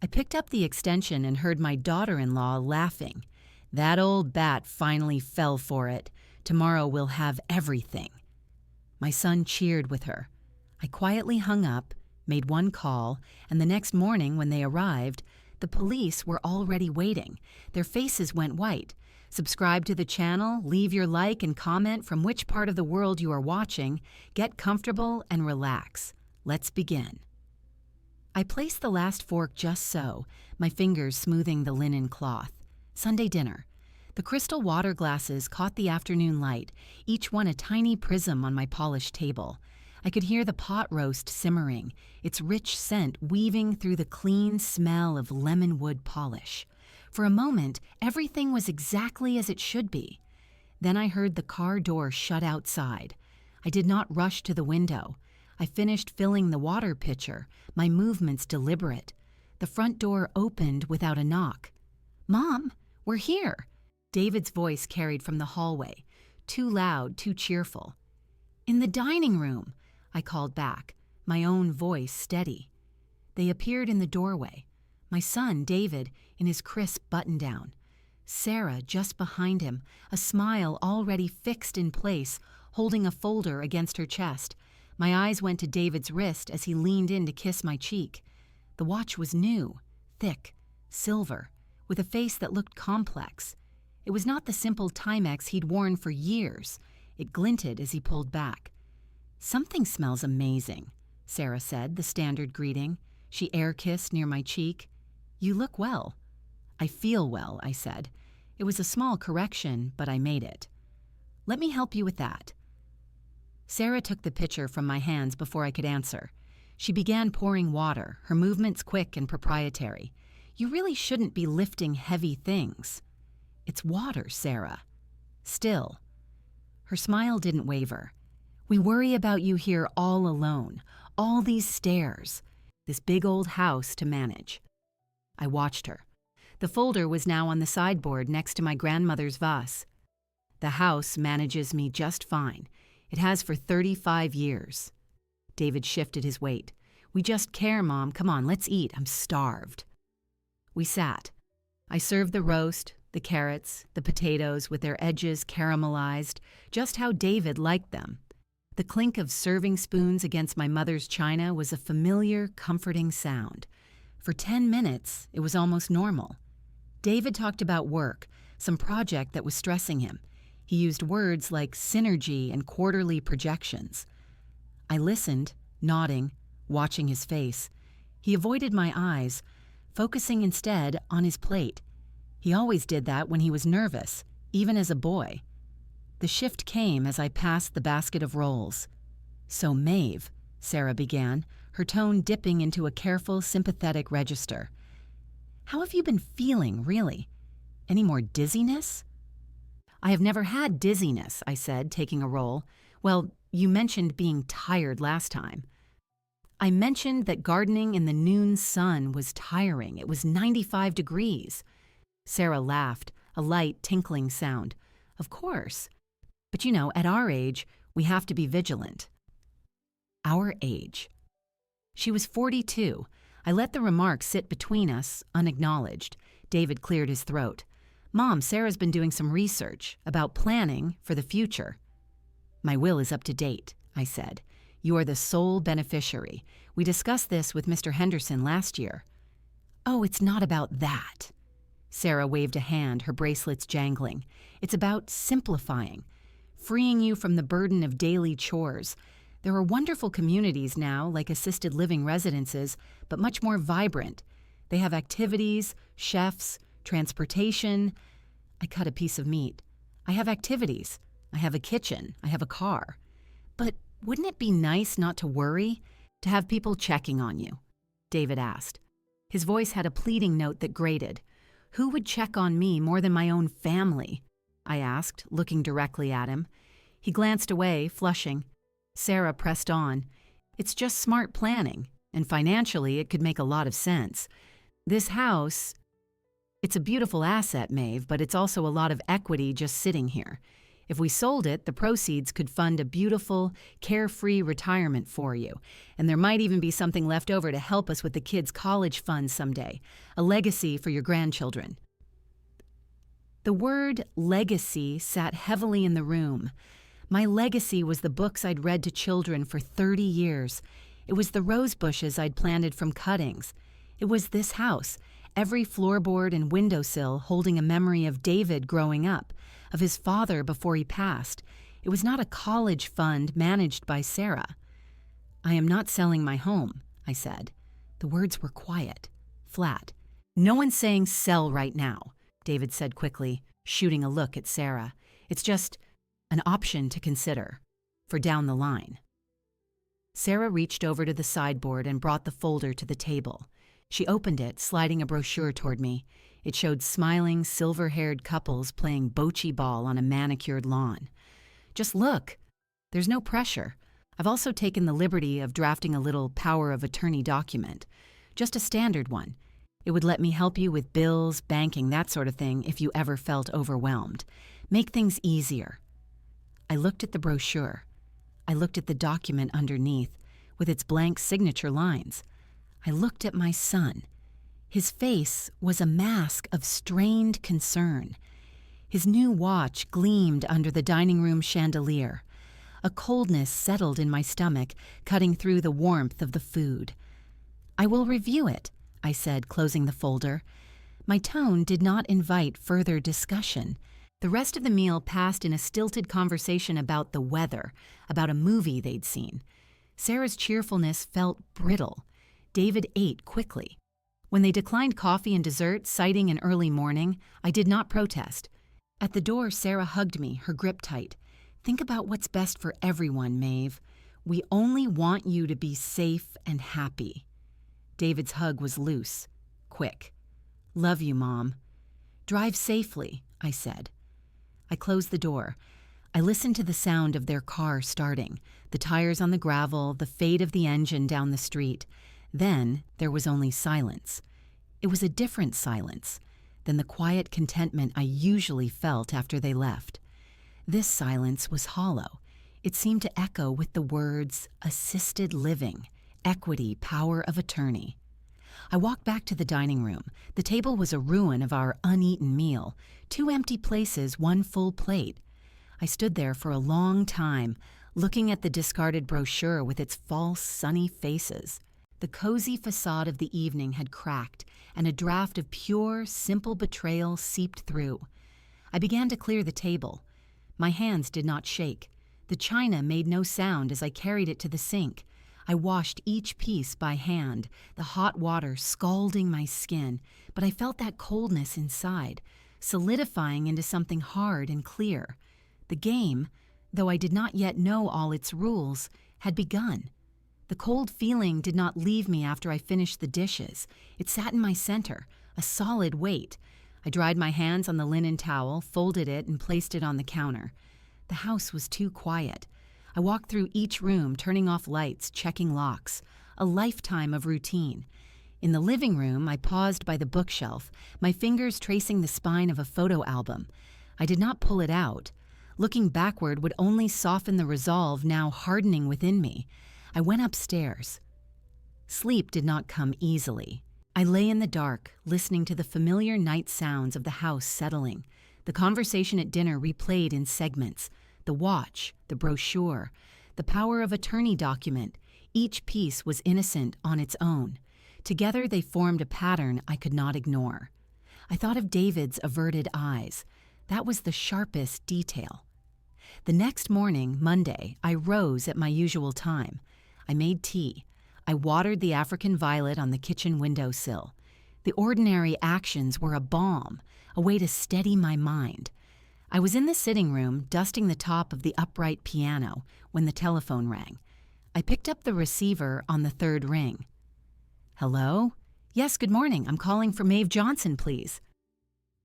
I picked up the extension and heard my daughter-in-law laughing. That old bat finally fell for it. Tomorrow we'll have everything. My son cheered with her. I quietly hung up, made one call, and the next morning when they arrived, the police were already waiting. Their faces went white. Subscribe to the channel, leave your like and comment from which part of the world you are watching, get comfortable and relax. Let's begin. I placed the last fork just so, my fingers smoothing the linen cloth. Sunday dinner. The crystal water glasses caught the afternoon light, each one a tiny prism on my polished table. I could hear the pot roast simmering, its rich scent weaving through the clean smell of lemon wood polish. For a moment, everything was exactly as it should be. Then I heard the car door shut outside. I did not rush to the window. I finished filling the water pitcher, my movements deliberate. The front door opened without a knock. "Mom, we're here," David's voice carried from the hallway, too loud, too cheerful. "In the dining room," I called back, my own voice steady. They appeared in the doorway. My son, David, in his crisp button-down. Sarah just behind him, a smile already fixed in place, holding a folder against her chest. My eyes went to David's wrist as he leaned in to kiss my cheek. The watch was new, thick, silver, with a face that looked complex. It was not the simple Timex he'd worn for years. It glinted as he pulled back. "Something smells amazing," Sarah said, the standard greeting. She air-kissed near my cheek. "You look well." "I feel well," I said. It was a small correction, but I made it. "Let me help you with that." Sarah took the pitcher from my hands before I could answer. She began pouring water, her movements quick and proprietary. "You really shouldn't be lifting heavy things." "It's water, Sarah." "Still." Her smile didn't waver. "We worry about you here all alone, all these stairs, this big old house to manage." I watched her. The folder was now on the sideboard next to my grandmother's vase. "The house manages me just fine. It has for 35 years. David shifted his weight. "We just care, Mom. Come on, let's eat. I'm starved." We sat. I served the roast, the carrots, the potatoes with their edges caramelized, just how David liked them. The clink of serving spoons against my mother's china was a familiar, comforting sound. For 10 minutes, it was almost normal. David talked about work, some project that was stressing him. He used words like synergy and quarterly projections. I listened, nodding, watching his face. He avoided my eyes, focusing instead on his plate. He always did that when he was nervous, even as a boy. The shift came as I passed the basket of rolls. "So Maeve," Sarah began, her tone dipping into a careful, sympathetic register. "How have you been feeling, really? Any more dizziness?" "I have never had dizziness," I said, taking a roll. "Well, you mentioned being tired last time." "I mentioned that gardening in the noon sun was tiring. It was 95 degrees. Sarah laughed, a light, tinkling sound. "Of course. But you know, at our age, we have to be vigilant." Our age. She was 42. I let the remark sit between us, unacknowledged. David cleared his throat. "Mom, Sarah's been doing some research about planning for the future." "My will is up to date," I said. "You are the sole beneficiary. We discussed this with Mr. Henderson last year." "Oh, it's not about that." Sarah waved a hand, her bracelets jangling. "It's about simplifying, freeing you from the burden of daily chores. There are wonderful communities now, like assisted living residences, but much more vibrant. They have activities, chefs, transportation." I cut a piece of meat. "I have activities. I have a kitchen. I have a car. But wouldn't it be nice not to worry? To have people checking on you?" David asked. His voice had a pleading note that grated. "Who would check on me more than my own family?" I asked, looking directly at him. He glanced away, flushing. Sarah pressed on. "It's just smart planning, and financially it could make a lot of sense. This house, it's a beautiful asset, Maeve, but it's also a lot of equity just sitting here. If we sold it, the proceeds could fund a beautiful, carefree retirement for you, and there might even be something left over to help us with the kids' college funds someday, a legacy for your grandchildren. The word legacy sat heavily in the room. My legacy was the books I'd read to children for 30 years. It was the rose bushes I'd planted from cuttings. It was this house, every floorboard and windowsill holding a memory of David growing up, of his father before he passed. It was not a college fund managed by Sarah. "I am not selling my home," I said. The words were quiet, flat. "No one's saying sell right now," David said quickly, shooting a look at Sarah. "It's just an option to consider for down the line." Sarah reached over to the sideboard and brought the folder to the table. She opened it, sliding a brochure toward me. It showed smiling, silver-haired couples playing bocce ball on a manicured lawn. "Just look. There's no pressure. I've also taken the liberty of drafting a little power of attorney document. Just a standard one. It would let me help you with bills, banking, that sort of thing if you ever felt overwhelmed. Make things easier." I looked at the brochure. I looked at the document underneath, with its blank signature lines. I looked at my son. His face was a mask of strained concern. His new watch gleamed under the dining room chandelier. A coldness settled in my stomach, cutting through the warmth of the food. "I will review it," I said, closing the folder. My tone did not invite further discussion. The rest of the meal passed in a stilted conversation about the weather, about a movie they'd seen. Sarah's cheerfulness felt brittle. David ate quickly. When they declined coffee and dessert, citing an early morning, I did not protest. At the door, Sarah hugged me, her grip tight. "Think about what's best for everyone, Maeve. We only want you to be safe and happy." David's hug was loose, quick. "Love you, Mom." "Drive safely," I said. I closed the door. I listened to the sound of their car starting, the tires on the gravel, the fade of the engine down the street. Then there was only silence. It was a different silence than the quiet contentment I usually felt after they left. This silence was hollow. It seemed to echo with the words, assisted living, equity, power of attorney. I walked back to the dining room. The table was a ruin of our uneaten meal. 2 empty places, 1 full plate. I stood there for a long time, looking at the discarded brochure with its false, sunny faces. The cozy facade of the evening had cracked, and a draft of pure, simple betrayal seeped through. I began to clear the table. My hands did not shake. The china made no sound as I carried it to the sink. I washed each piece by hand, the hot water scalding my skin, but I felt that coldness inside, solidifying into something hard and clear. The game, though I did not yet know all its rules, had begun. The cold feeling did not leave me after I finished the dishes. It sat in my center, a solid weight. I dried my hands on the linen towel, folded it, and placed it on the counter. The house was too quiet. I walked through each room, turning off lights, checking locks. A lifetime of routine. In the living room, I paused by the bookshelf, my fingers tracing the spine of a photo album. I did not pull it out. Looking backward would only soften the resolve now hardening within me. I went upstairs. Sleep did not come easily. I lay in the dark, listening to the familiar night sounds of the house settling. The conversation at dinner replayed in segments. The watch, the brochure, the power of attorney document. Each piece was innocent on its own. Together they formed a pattern I could not ignore. I thought of David's averted eyes. That was the sharpest detail. The next morning, Monday, I rose at my usual time. I made tea. I watered the African violet on the kitchen windowsill. The ordinary actions were a balm, a way to steady my mind. I was in the sitting room, dusting the top of the upright piano, when the telephone rang. I picked up the receiver on the 3rd ring. "Hello? Yes, good morning. I'm calling for Maeve Johnson, please."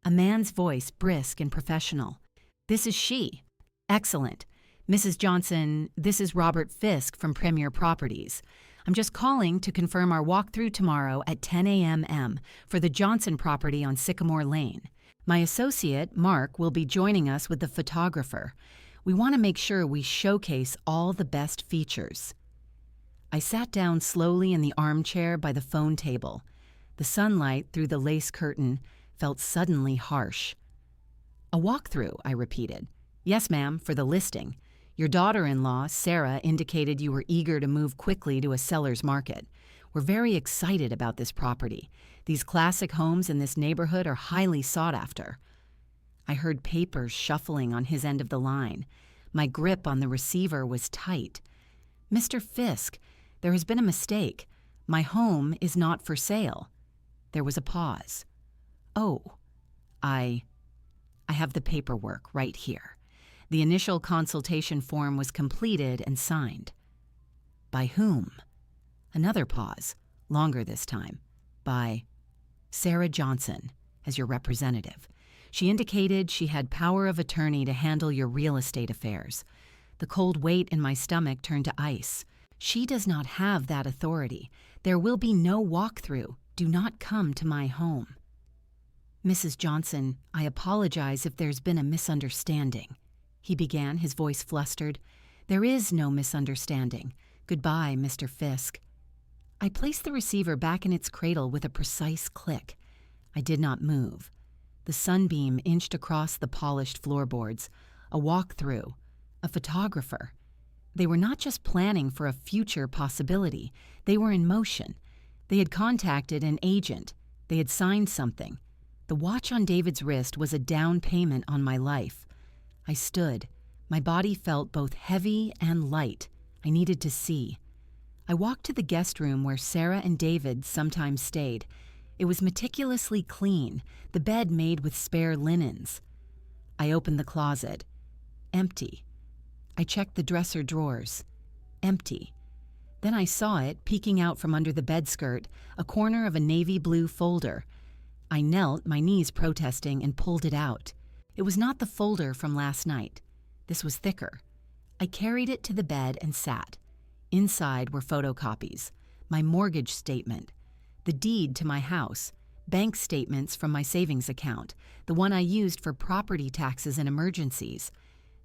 A man's voice, brisk and professional. "This is she." "Excellent. Mrs. Johnson, this is Robert Fisk from Premier Properties. I'm just calling to confirm our walkthrough tomorrow at 10 a.m. for the Johnson property on Sycamore Lane. My associate, Mark, will be joining us with the photographer. We want to make sure we showcase all the best features. I sat down slowly in the armchair by the phone table. The sunlight through the lace curtain felt suddenly harsh. "A walkthrough," I repeated. "Yes, ma'am, for the listing. Your daughter-in-law, Sarah, indicated you were eager to move quickly to a seller's market. We're very excited about this property. These classic homes in this neighborhood are highly sought after." I heard papers shuffling on his end of the line. My grip on the receiver was tight. "Mr. Fisk, there has been a mistake. My home is not for sale." There was a pause. "Oh, I have the paperwork right here." The initial consultation form was completed and signed. "By whom?" Another pause, longer this time. "By Sarah Johnson, as your representative. She indicated she had power of attorney to handle your real estate affairs." The cold weight in my stomach turned to ice. "She does not have that authority. There will be no walkthrough. Do not come to my home." "Mrs. Johnson, I apologize if there's been a misunderstanding," he began, his voice flustered. "There is no misunderstanding. Goodbye, Mr. Fisk." I placed the receiver back in its cradle with a precise click. I did not move. The sunbeam inched across the polished floorboards. A walkthrough. A photographer. They were not just planning for a future possibility. They were in motion. They had contacted an agent. They had signed something. The watch on David's wrist was a down payment on my life. I stood. My body felt both heavy and light. I needed to see. I walked to the guest room where Sarah and David sometimes stayed. It was meticulously clean, the bed made with spare linens. I opened the closet. Empty. I checked the dresser drawers. Empty. Then I saw it, peeking out from under the bedskirt, a corner of a navy blue folder. I knelt, my knees protesting, and pulled it out. It was not the folder from last night. This was thicker. I carried it to the bed and sat. Inside were photocopies, my mortgage statement, the deed to my house, bank statements from my savings account, the one I used for property taxes and emergencies.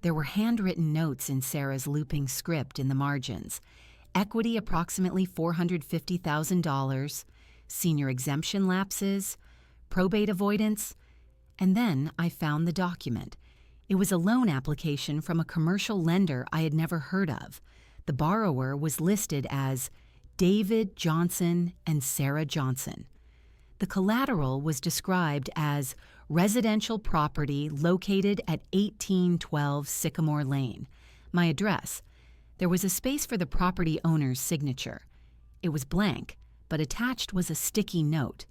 There were handwritten notes in Sarah's looping script in the margins. Equity approximately $450,000, senior exemption lapses, probate avoidance. And then I found the document. It was a loan application from a commercial lender I had never heard of. The borrower was listed as David Johnson and Sarah Johnson. The collateral was described as residential property located at 1812 Sycamore Lane. My address. There was a space for the property owner's signature. It was blank, but attached was a sticky note.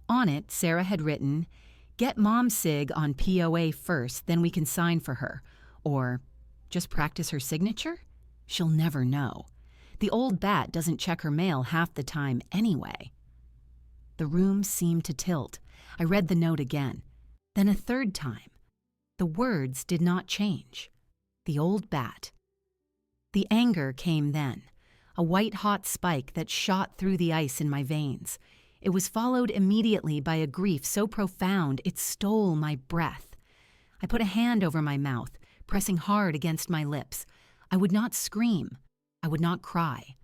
On it, Sarah had written, "Get Mom Sig on POA first, then we can sign for her." Or, "Just practice her signature? She'll never know. The old bat doesn't check her mail half the time anyway." The room seemed to tilt. I read the note again. Then a third time. The words did not change. The old bat. The anger came then, a white-hot spike that shot through the ice in my veins. It was followed immediately by a grief so profound it stole my breath. I put a hand over my mouth, pressing hard against my lips. I would not scream. I would not cry.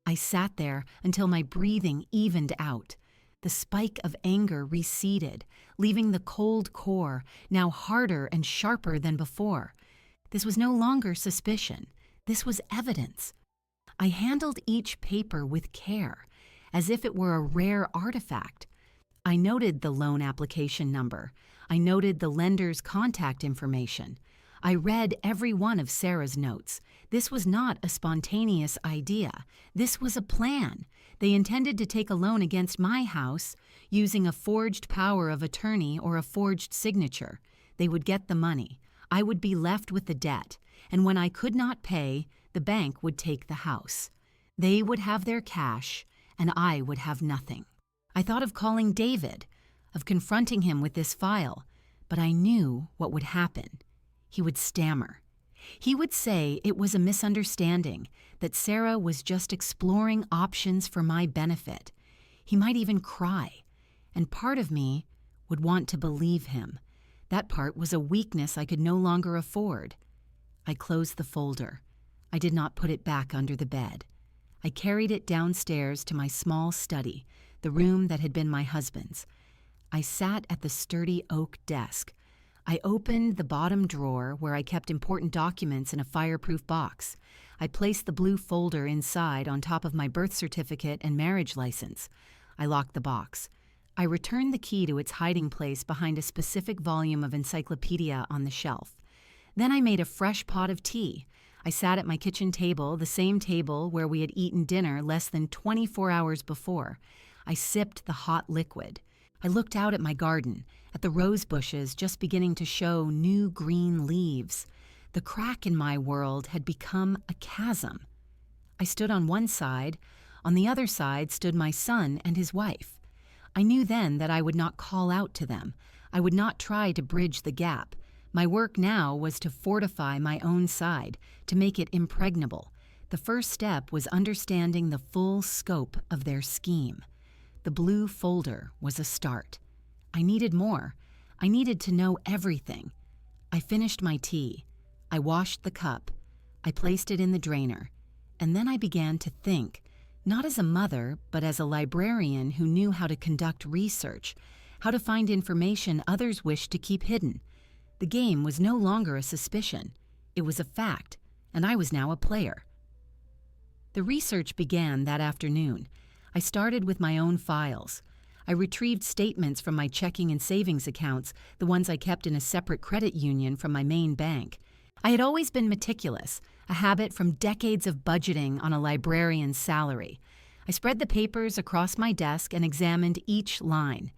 I sat there until my breathing evened out. The spike of anger receded, leaving the cold core, now harder and sharper than before. This was no longer suspicion. This was evidence. I handled each paper with care, as if it were a rare artifact. I noted the loan application number. I noted the lender's contact information. I read every one of Sarah's notes. This was not a spontaneous idea. This was a plan. They intended to take a loan against my house using a forged power of attorney or a forged signature. They would get the money. I would be left with the debt. And when I could not pay, the bank would take the house. They would have their cash, and I would have nothing. I thought of calling David, of confronting him with this file, but I knew what would happen. He would stammer. He would say it was a misunderstanding, that Sarah was just exploring options for my benefit. He might even cry, and part of me would want to believe him. That part was a weakness I could no longer afford. I closed the folder. I did not put it back under the bed. I carried it downstairs to my small study, the room that had been my husband's. I sat at the sturdy oak desk. I opened the bottom drawer where I kept important documents in a fireproof box. I placed the blue folder inside on top of my birth certificate and marriage license. I locked the box. I returned the key to its hiding place behind a specific volume of encyclopedia on the shelf. Then I made a fresh pot of tea. I sat at my kitchen table, the same table where we had eaten dinner less than 24 hours before. I sipped the hot liquid. I looked out at my garden, at the rose bushes just beginning to show new green leaves. The crack in my world had become a chasm. I stood on one side. On the other side stood my son and his wife. I knew then that I would not call out to them. I would not try to bridge the gap. My work now was to fortify my own side, to make it impregnable. The first step was understanding the full scope of their scheme. The blue folder was a start. I needed more. I needed to know everything. I finished my tea. I washed the cup. I placed it in the drainer. And then I began to think, not as a mother, but as a librarian who knew how to conduct research, how to find information others wished to keep hidden. The game was no longer a suspicion. It was a fact, and I was now a player. The research began that afternoon. I started with my own files. I retrieved statements from my checking and savings accounts, the ones I kept in a separate credit union from my main bank. I had always been meticulous, a habit from decades of budgeting on a librarian's salary. I spread the papers across my desk and examined each line.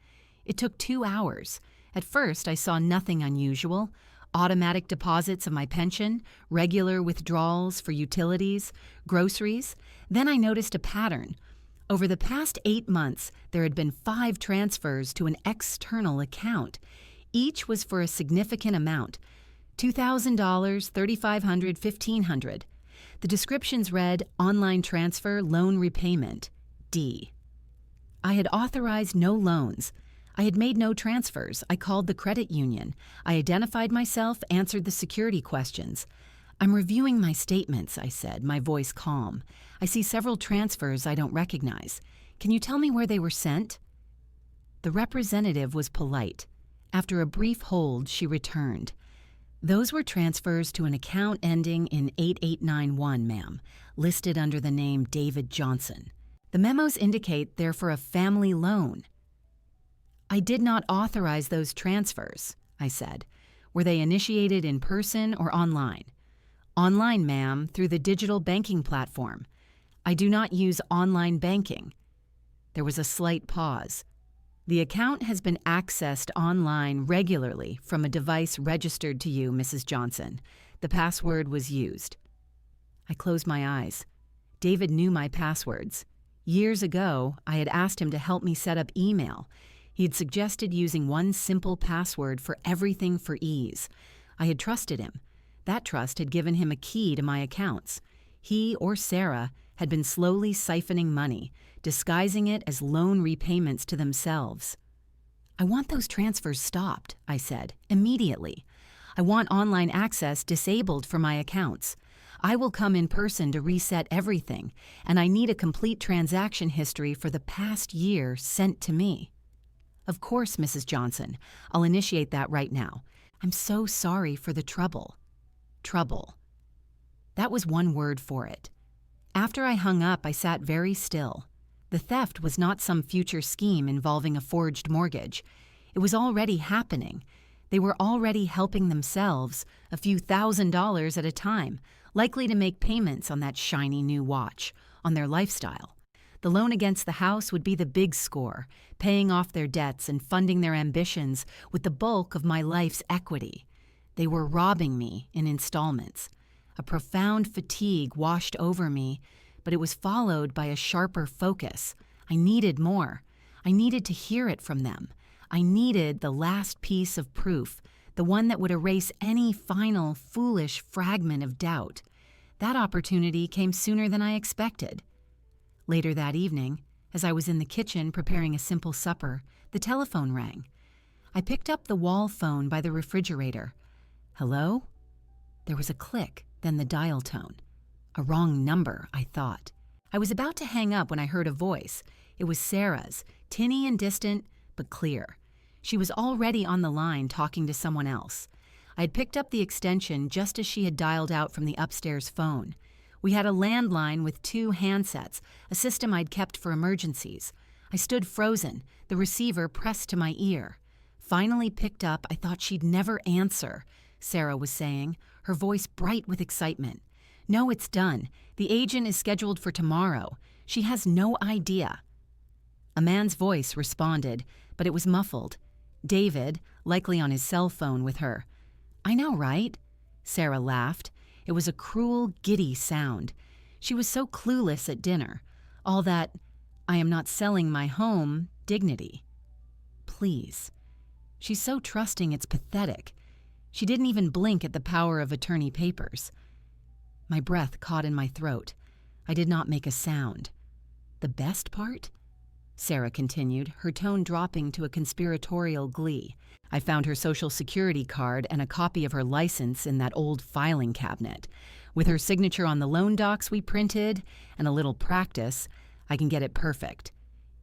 It took 2 hours. At first, I saw nothing unusual. Automatic deposits of my pension, regular withdrawals for utilities, groceries. Then I noticed a pattern. Over the past 8 months, there had been 5 transfers to an external account. Each was for a significant amount. $2,000, $3,500, $1,500. The descriptions read, online transfer, loan repayment, D. I had authorized no loans. I had made no transfers. I called the credit union. I identified myself, answered the security questions. I'm reviewing my statements, I said, my voice calm. I see several transfers I don't recognize. Can you tell me where they were sent? The representative was polite. After a brief hold, she returned. Those were transfers to an account ending in 8891, ma'am, listed under the name David Johnson. The memos indicate they're for a family loan. I did not authorize those transfers, I said. Were they initiated in person or online? Online, ma'am, through the digital banking platform. I do not use online banking. There was a slight pause. The account has been accessed online regularly from a device registered to you, Mrs. Johnson. The password was used. I closed my eyes. David knew my passwords. Years ago, I had asked him to help me set up email. He had suggested using one simple password for everything for ease. I had trusted him. That trust had given him a key to my accounts. He or Sarah had been slowly siphoning money, disguising it as loan repayments to themselves. I want those transfers stopped, I said, immediately. I want online access disabled for my accounts. I will come in person to reset everything, and I need a complete transaction history for the past year sent to me. Of course, Mrs. Johnson. I'll initiate that right now. I'm so sorry for the trouble. Trouble. That was one word for it. After I hung up, I sat very still. The theft was not some future scheme involving a forged mortgage. It was already happening. They were already helping themselves, a few $1,000s at a time, likely to make payments on that shiny new watch, on their lifestyle. The loan against the house would be the big score, paying off their debts and funding their ambitions with the bulk of my life's equity. They were robbing me in installments. A profound fatigue washed over me, but it was followed by a sharper focus. I needed more. I needed to hear it from them. I needed the last piece of proof, the one that would erase any final, foolish fragment of doubt. That opportunity came sooner than I expected. Later that evening, as I was in the kitchen preparing a simple supper, the telephone rang. I picked up the wall phone by the refrigerator. Hello? There was a click, then the dial tone. A wrong number, I thought. I was about to hang up when I heard a voice. It was Sarah's, tinny and distant, but clear. She was already on the line talking to someone else. I had picked up the extension just as she had dialed out from the upstairs phone. We had a landline with 2 handsets, a system I'd kept for emergencies. I stood frozen, the receiver pressed to my ear. Finally picked up, I thought she'd never answer, Sarah was saying, her voice bright with excitement. No, it's done. The agent is scheduled for tomorrow. She has no idea. A man's voice responded, but it was muffled. David, likely on his cell phone with her. I know, right? Sarah laughed. It was a cruel, giddy sound. She was so clueless at dinner. All that, I am not selling my home, dignity. Please. She's so trusting it's pathetic. She didn't even blink at the power of attorney papers. My breath caught in my throat. I did not make a sound. The best part? Sarah continued, her tone dropping to a conspiratorial glee. I found her Social Security card and a copy of her license in that old filing cabinet. With her signature on the loan docs we printed and a little practice, I can get it perfect.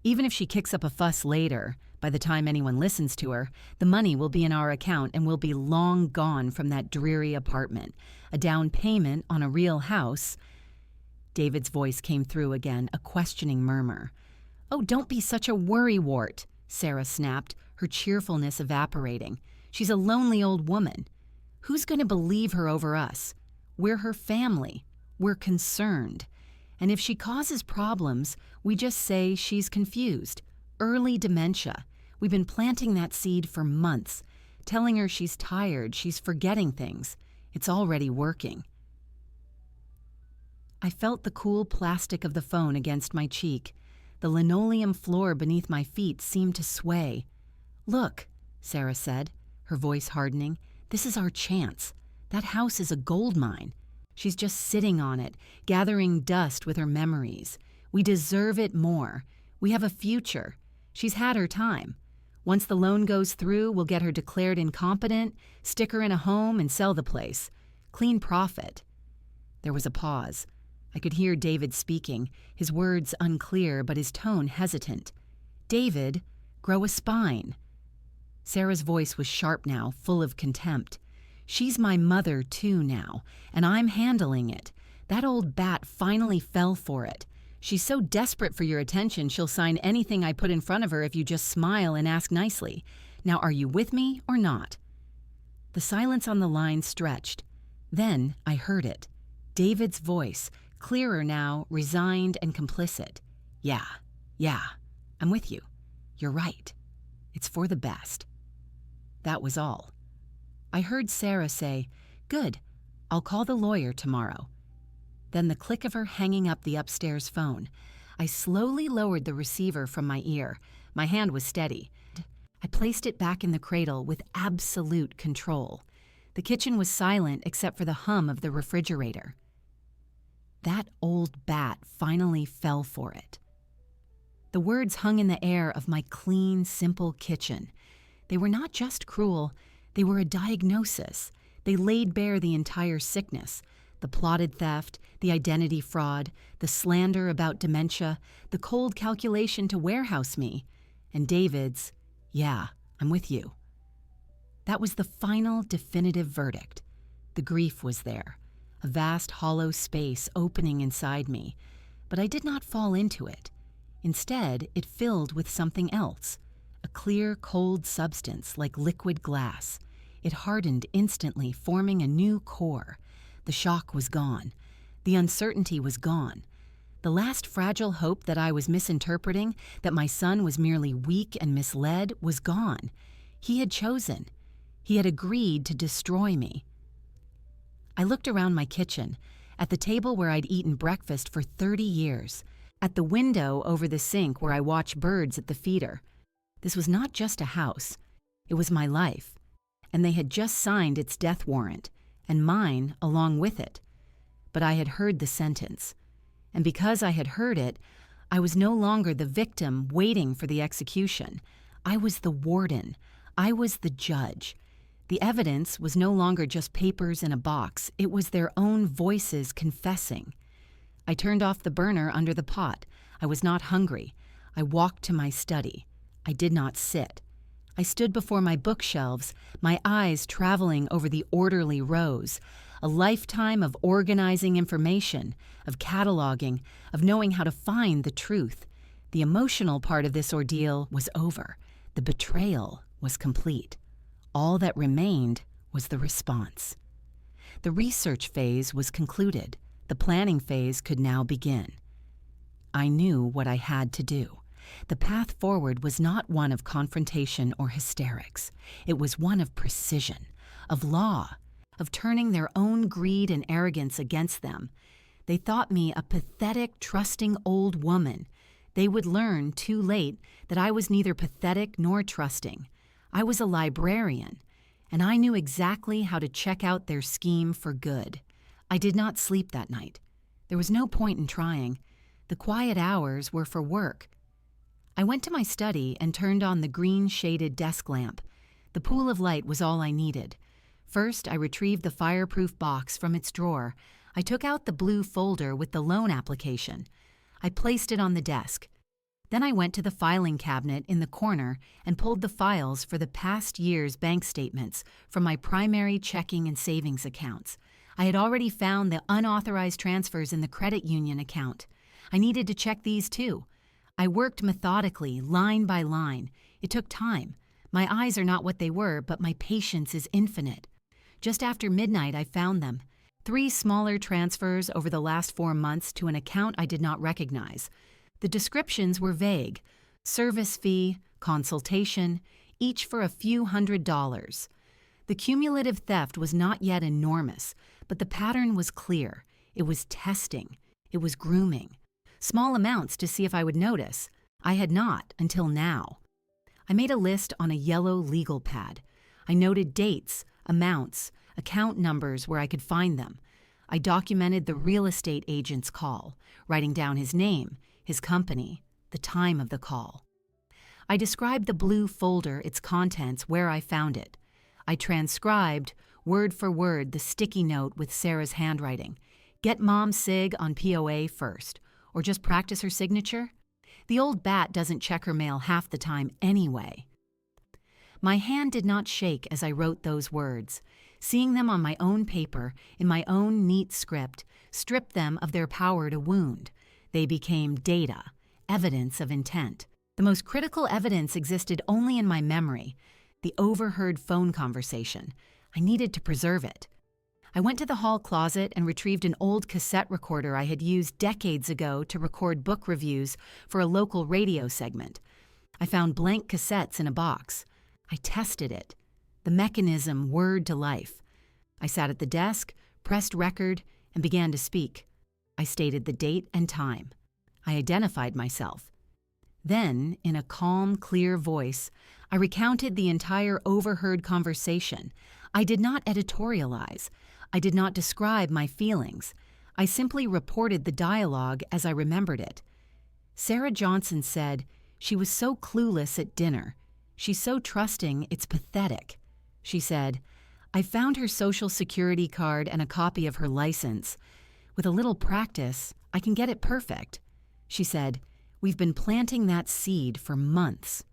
Even if she kicks up a fuss later, by the time anyone listens to her, the money will be in our account and we'll be long gone from that dreary apartment. A down payment on a real house. David's voice came through again, a questioning murmur. Oh, don't be such a worrywart, Sarah snapped, her cheerfulness evaporating. She's a lonely old woman. Who's going to believe her over us? We're her family. We're concerned. And if she causes problems, we just say she's confused. Early dementia. We've been planting that seed for months, telling her she's tired, she's forgetting things. It's already working. I felt the cool plastic of the phone against my cheek. The linoleum floor beneath my feet seemed to sway. Look, Sarah said, her voice hardening. This is our chance. That house is a gold mine. She's just sitting on it, gathering dust with her memories. We deserve it more. We have a future. She's had her time. Once the loan goes through, we'll get her declared incompetent, stick her in a home, and sell the place. Clean profit. There was a pause. I could hear David speaking, his words unclear but his tone hesitant. David, grow a spine. Sarah's voice was sharp now, full of contempt. She's my mother too now, and I'm handling it. That old bat finally fell for it. She's so desperate for your attention she'll sign anything I put in front of her if you just smile and ask nicely. Now are you with me or not? The silence on the line stretched. Then I heard it. David's voice, clearer now, resigned and complicit. Yeah, I'm with you. You're right. It's for the best. That was all. I heard Sarah say, Good, I'll call the lawyer tomorrow. Then the click of her hanging up the upstairs phone. I slowly lowered the receiver from my ear. My hand was steady. I placed it back in the cradle with absolute control. The kitchen was silent except for the hum of the refrigerator. That old bat finally fell for it. The words hung in the air of my clean, simple kitchen. They were not just cruel, they were a diagnosis. They laid bare the entire sickness, the plotted theft, the identity fraud, the slander about dementia, the cold calculation to warehouse me, and David's, yeah, I'm with you. That was the final definitive verdict. The grief was there, a vast hollow space opening inside me, but I did not fall into it. Instead, it filled with something else, a clear, cold substance like liquid glass. It hardened instantly, forming a new core. The shock was gone. The uncertainty was gone. The last fragile hope that I was misinterpreting, that my son was merely weak and misled, was gone. He had chosen. He had agreed to destroy me. I looked around my kitchen, at the table where I'd eaten breakfast for 30 years, at the window over the sink where I watched birds at the feeder. This was not just a house. It was my life. And they had just signed its death warrant, and mine along with it. But I had heard the sentence. And because I had heard it, I was no longer the victim waiting for the execution. I was the warden. I was the judge. The evidence was no longer just papers in a box, it was their own voices confessing. I turned off the burner under the pot. I was not hungry. I walked to my study. I did not sit. I stood before my bookshelves, my eyes traveling over the orderly rows, a lifetime of organizing information, of cataloging, of knowing how to find the truth. The emotional part of this ordeal was over. The betrayal was complete. All that remained was the response. The research phase was concluded. The planning phase could now begin. I knew what I had to do. The path forward was not one of confrontation or hysterics. It was one of precision, of law, of turning their own greed and arrogance against them. They thought me a pathetic, trusting old woman. They would learn too late that I was neither pathetic nor trusting. I was a librarian, and I knew exactly how to check out their scheme for good. I did not sleep that night. There was no point in trying. The quiet hours were for work. I went to my study and turned on the green-shaded desk lamp. The pool of light was all I needed. First, I retrieved the fireproof box from its drawer. I took out the blue folder with the loan application. I placed it on the desk. Then I went to the filing cabinet in the corner and pulled the files for the past year's bank statements from my primary checking and savings accounts. I had already found the unauthorized transfers in the credit union account. I needed to check these too. I worked methodically, line by line. It took time. My eyes are not what they were, but my patience is infinite. Just after midnight, I found them. 3 smaller transfers over the last 4 months to an account I did not recognize. The descriptions were vague. Service fee, consultation, each for a few $100s. The cumulative theft was not yet enormous, but the pattern was clear. It was testing. It was grooming. Small amounts to see if I would notice. I had not until now. I made a list on a yellow legal pad. I noted dates, amounts, account numbers where I could find them. I documented the real estate agent's call, writing down his name, his company, the time of the call. I described the blue folder, its contents, where I found it. I transcribed, word for word, the sticky note with Sarah's handwriting. Get Mom Sig on POA first, or just practice her signature. The old bat doesn't check her mail half the time anyway. My hand did not shake as I wrote those words. Seeing them on my own paper, in my own neat script, stripped them of their power to wound. They became data, evidence of intent. The most critical evidence existed only in my memory, the overheard phone conversation. I needed to preserve it. I went to the hall closet and retrieved an old cassette recorder I had used decades ago to record book reviews for a local radio segment. I found blank cassettes in a box. I tested it. The mechanism whirred to life. I sat at the desk, pressed record, and began to speak. I stated the date and time. I identified myself. Then, in a calm, clear voice, I recounted the entire overheard conversation. I did not editorialize. I did not describe my feelings. I simply reported the dialogue as I remembered it. Sarah Johnson said, "She was so clueless at dinner. She's so trusting, it's pathetic." She said, "I found her social security card and a copy of her license. With a little practice, I can get it perfect." She said, "We've been planting that seed for months.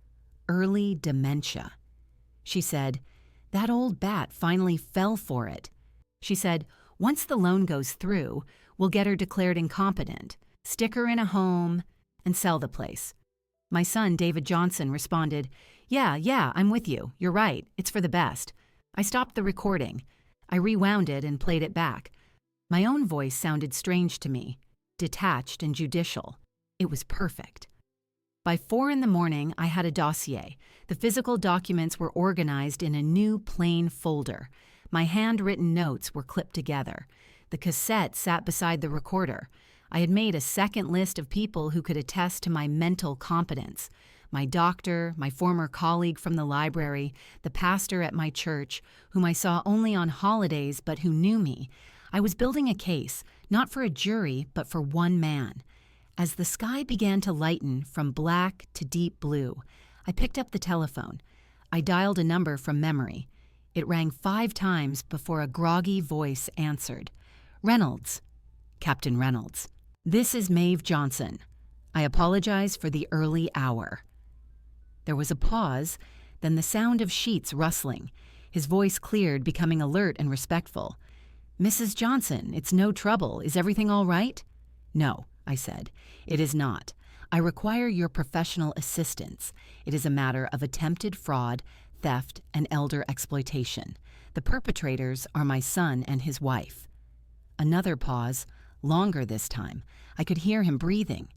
Early dementia." She said, "That old bat finally fell for it." She said, "Once the loan goes through, we'll get her declared incompetent, stick her in a home, and sell the place." My son, David Johnson, responded, Yeah, I'm with you. You're right. It's for the best." I stopped the recording. I rewound it and played it back. My own voice sounded strange to me, detached and judicial. It was perfect. By 4 a.m, I had a dossier. The physical documents were organized in a new plain folder. My handwritten notes were clipped together. The cassette sat beside the recorder. I had made a second list of people who could attest to my mental competence. My doctor, my former colleague from the library, the pastor at my church, whom I saw only on holidays but who knew me. I was building a case, not for a jury, but for one man. As the sky began to lighten from black to deep blue, I picked up the telephone. I dialed a number from memory. It rang 5 times before a groggy voice answered. "Reynolds." "Captain Reynolds." "This is Maeve Johnson. I apologize for the early hour." There was a pause, then the sound of sheets rustling. His voice cleared, becoming alert and respectful. "Mrs. Johnson, it's no trouble. Is everything all right?" "No," I said. "It is not. I require your professional assistance. It is a matter of attempted fraud, theft, and elder exploitation. The perpetrators are my son and his wife." Another pause, longer this time. I could hear him breathing.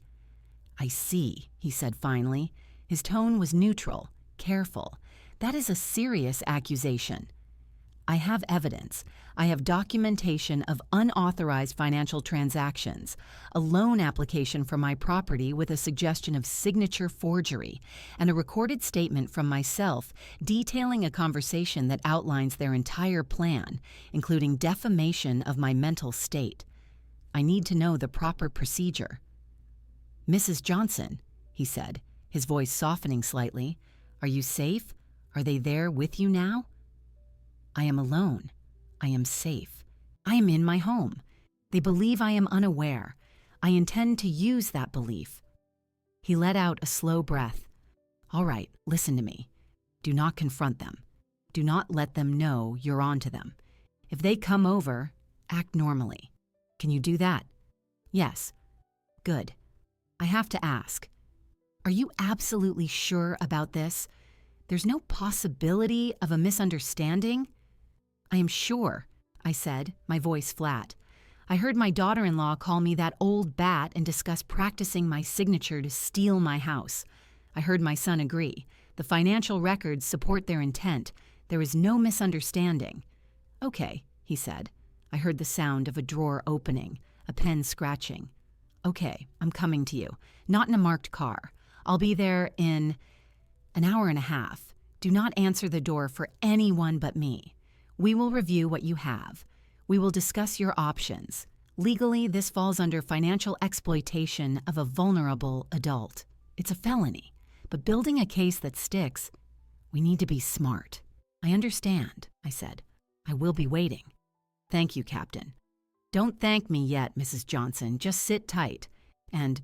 "I see," he said finally. His tone was neutral, careful. "That is a serious accusation." "I have evidence. I have documentation of unauthorized financial transactions, a loan application for my property with a suggestion of signature forgery, and a recorded statement from myself detailing a conversation that outlines their entire plan, including defamation of my mental state. I need to know the proper procedure." "Mrs. Johnson," he said, his voice softening slightly, "are you safe? Are they there with you now?" "I am alone. I am safe. I am in my home. They believe I am unaware. I intend to use that belief." He let out a slow breath. "All right, listen to me. Do not confront them. Do not let them know you're on to them. If they come over, act normally. Can you do that?" "Yes." "Good. I have to ask. Are you absolutely sure about this? There's no possibility of a misunderstanding?" "I am sure," I said, my voice flat. "I heard my daughter-in-law call me that old bat and discuss practicing my signature to steal my house. I heard my son agree. The financial records support their intent. There is no misunderstanding." "Okay," he said. I heard the sound of a drawer opening, a pen scratching. "Okay, I'm coming to you. Not in a marked car. I'll be there in an hour and a half. Do not answer the door for anyone but me. We will review what you have. We will discuss your options. Legally, this falls under financial exploitation of a vulnerable adult. It's a felony. But building a case that sticks, we need to be smart." "I understand," I said. "I will be waiting." "Thank you, Captain." "Don't thank me yet, Mrs. Johnson. Just sit tight. And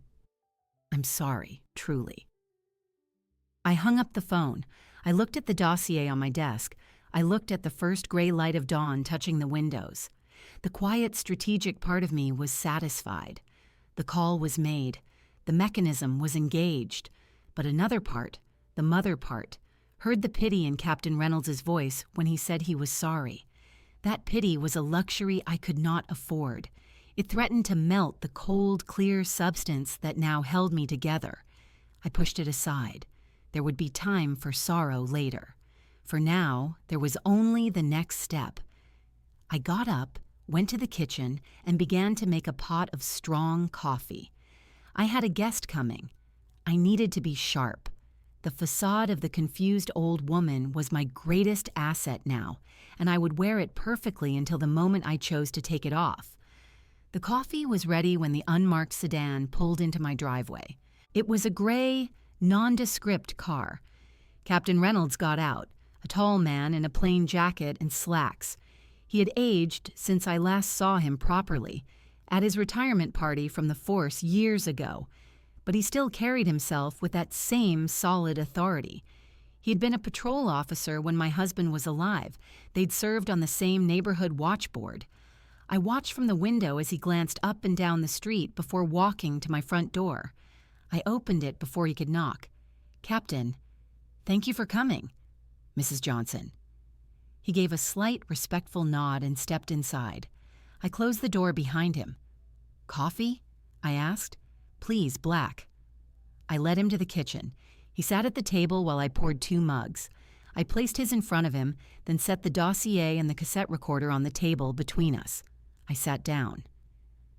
I'm sorry, truly." I hung up the phone. I looked at the dossier on my desk. I looked at the first gray light of dawn touching the windows. The quiet, strategic part of me was satisfied. The call was made. The mechanism was engaged. But another part, the mother part, heard the pity in Captain Reynolds' voice when he said he was sorry. That pity was a luxury I could not afford. It threatened to melt the cold, clear substance that now held me together. I pushed it aside. There would be time for sorrow later. For now, there was only the next step. I got up, went to the kitchen, and began to make a pot of strong coffee. I had a guest coming. I needed to be sharp. The facade of the confused old woman was my greatest asset now, and I would wear it perfectly until the moment I chose to take it off. The coffee was ready when the unmarked sedan pulled into my driveway. It was a gray, nondescript car. Captain Reynolds got out, a tall man in a plain jacket and slacks. He had aged since I last saw him properly, at his retirement party from the force years ago, but he still carried himself with that same solid authority. He'd been a patrol officer when my husband was alive. They'd served on the same neighborhood watch board. I watched from the window as he glanced up and down the street before walking to my front door. I opened it before he could knock. "Captain, thank you for coming, Mrs. Johnson." He gave a slight, respectful nod and stepped inside. I closed the door behind him. "Coffee?" I asked. "Please, black." I led him to the kitchen. He sat at the table while I poured 2 mugs. I placed his in front of him, then set the dossier and the cassette recorder on the table between us. I sat down.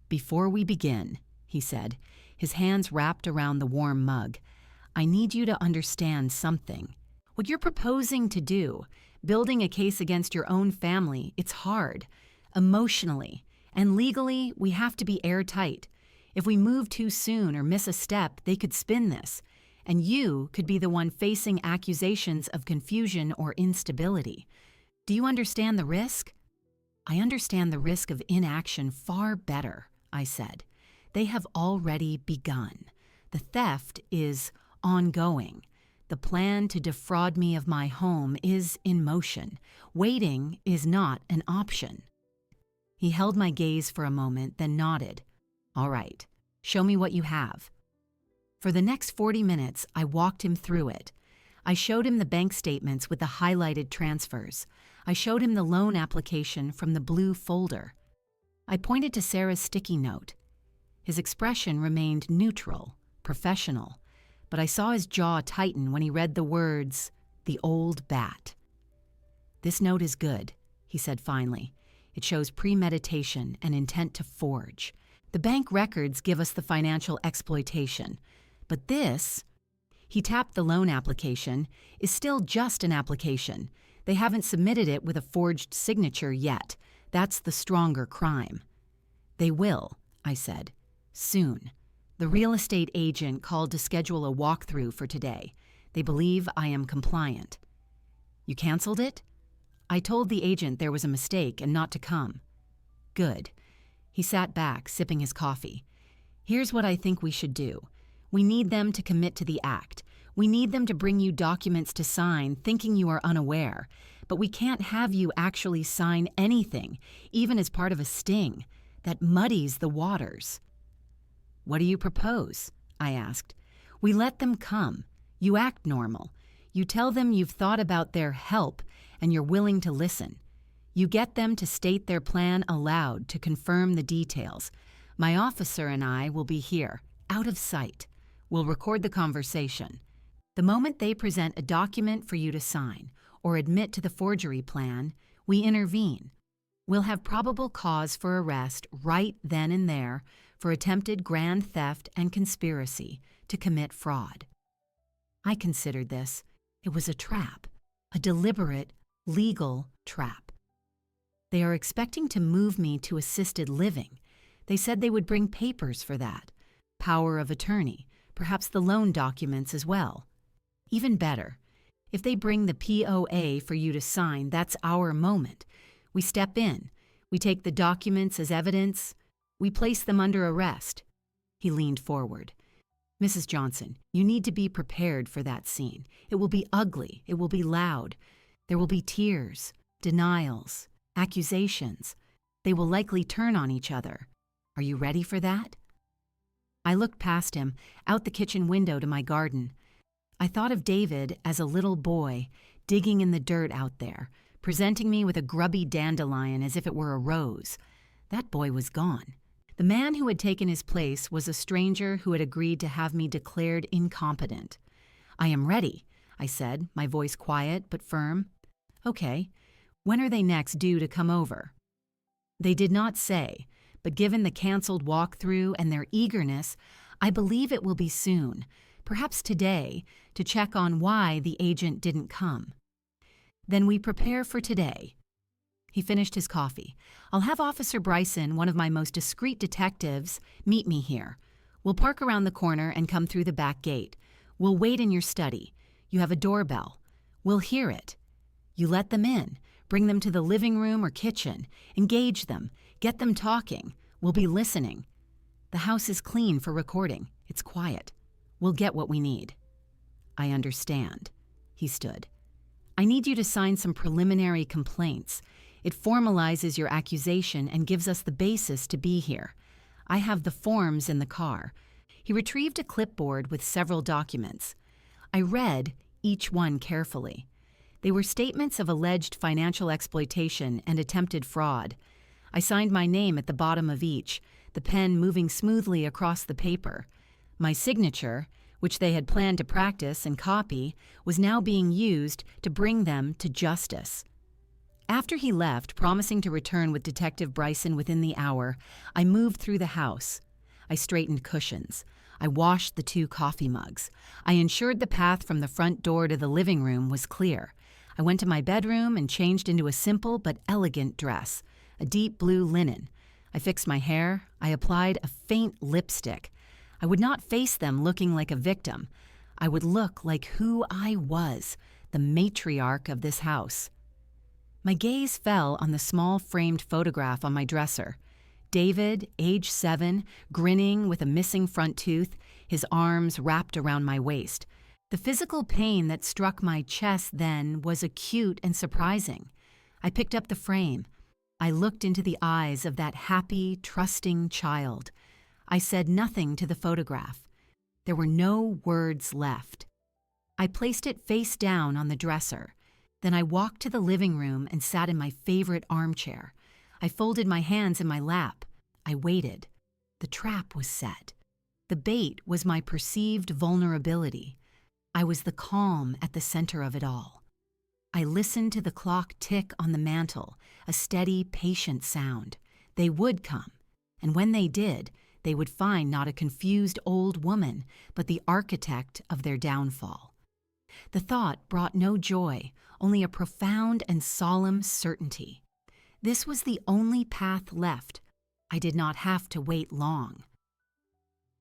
"Before we begin," he said, his hands wrapped around the warm mug, "I need you to understand something. What you're proposing to do, building a case against your own family, it's hard. Emotionally and legally, we have to be airtight. If we move too soon or miss a step, they could spin this. and you could be the one facing accusations of confusion or instability. Do you understand the risk? I understand the risk of inaction far better, I said. They have already begun. The theft is ongoing. The plan to defraud me of my home is in motion. Waiting is not an option. He held my gaze for a moment, then nodded. All right, show me what you have. For the next 40 minutes, I walked him through it. I showed him the bank statements with the highlighted transfers. I showed him the loan application from the blue folder. I pointed to Sarah's sticky note. His expression remained neutral, professional, but I saw his jaw tighten when he read the words, "The old bat." "This note is good," he said finally. "It shows premeditation and intent to forge. The bank records give us the financial exploitation. But this," he tapped the loan application, "is still just an application. They haven't submitted it with a forged signature yet. That's the stronger crime." "They will," I said. "Soon. The real estate agent called to schedule a walkthrough for today. They believe I am compliant." "You canceled it?" "I told the agent there was a mistake and not to come." "Good." He sat back, sipping his coffee. "Here's what I think we should do. We need them to commit to the act. We need them to bring you documents to sign thinking you are unaware. But we can't have you actually sign anything, even as part of a sting. That muddies the waters." "What do you propose?" I asked. "We let them come. You act normal. You tell them you've thought about their help and you're willing to listen. You get them to state their plan aloud to confirm the details. My officer and I will be here, out of sight. We'll record the conversation. The moment they present a document for you to sign or admit to the forgery plan, we intervene. We'll have probable cause for arrest right then and there for attempted grand theft and conspiracy to commit fraud." I considered this. It was a trap, a deliberate, legal trap. They are expecting to move me to assisted living. They said they would bring papers for that, power of attorney, perhaps the loan documents as well. Even better, if they bring the POA for you to sign, that's our moment. We step in. We take the documents as evidence. We place them under arrest. He leaned forward. "Mrs. Johnson, you need to be prepared for that scene. It will be ugly. It will be loud. There will be tears, denials, accusations. They will likely turn on each other. Are you ready for that?" I looked past him, out the kitchen window to my garden. I thought of David as a little boy, digging in the dirt out there, presenting me with a grubby dandelion as if it were a rose. That boy was gone. The man who had taken his place was a stranger who had agreed to have me declared incompetent. "I am ready," I said, my voice quiet but firm. "Okay. When are they next due to come over?" They did not say, but given the canceled walkthrough and their eagerness, I believe it will be soon, perhaps today, to check on why the agent didn't come. "Then we prepare for today." He finished his coffee. "I'll have Officer Bryson, one of my most discreet detectives, meet me here. We'll park around the corner and come through the back gate. We'll wait in your study. You have a doorbell. We'll hear it. You let them in. Bring them to the living room or kitchen. Engage them. Get them talking. We'll be listening. The house is clean for recording. It's quiet. We'll get what we need." "I understand." He stood. "I need you to sign some preliminary complaints. It formalizes your accusation and gives us the basis to be here. I have the forms in the car." He retrieved a clipboard with several documents. I read each one carefully. They were statements of alleged financial exploitation and attempted fraud. I signed my name at the bottom of each, the pen moving smoothly across the paper. My signature, which they had planned to practice and copy, was now being used to bring them to justice. After he left, promising to return with Detective Bryson within the hour, I moved through the house. I straightened cushions. I washed the 2 coffee mugs. I ensured the path from the front door to the living room was clear. I went to my bedroom and changed into a simple but elegant dress, a deep blue linen. I fixed my hair. I applied a faint lipstick. I would not face them looking like a victim. I would look like who I was, the matriarch of this house. My gaze fell on the small framed photograph on my dresser. David, age 7, grinning with a missing front tooth, his arms wrapped around my waist. The physical pain that struck my chest then was acute and surprising. I picked up the frame. I looked into the eyes of that happy, trusting child. I said nothing to the photograph. There were no words left. I placed it face down on the dresser. Then I walked to the living room and sat in my favorite armchair. I folded my hands in my lap. I waited. The trap was set. The bait was my perceived vulnerability. I was the calm at the center of it all. I listened to the clock tick on the mantel, a steady, patient sound. They would come, and when they did, they would find not a confused old woman, but the architect of their downfall. The thought brought no joy, only a profound and solemn certainty. This was the only path left. I did not have to wait long.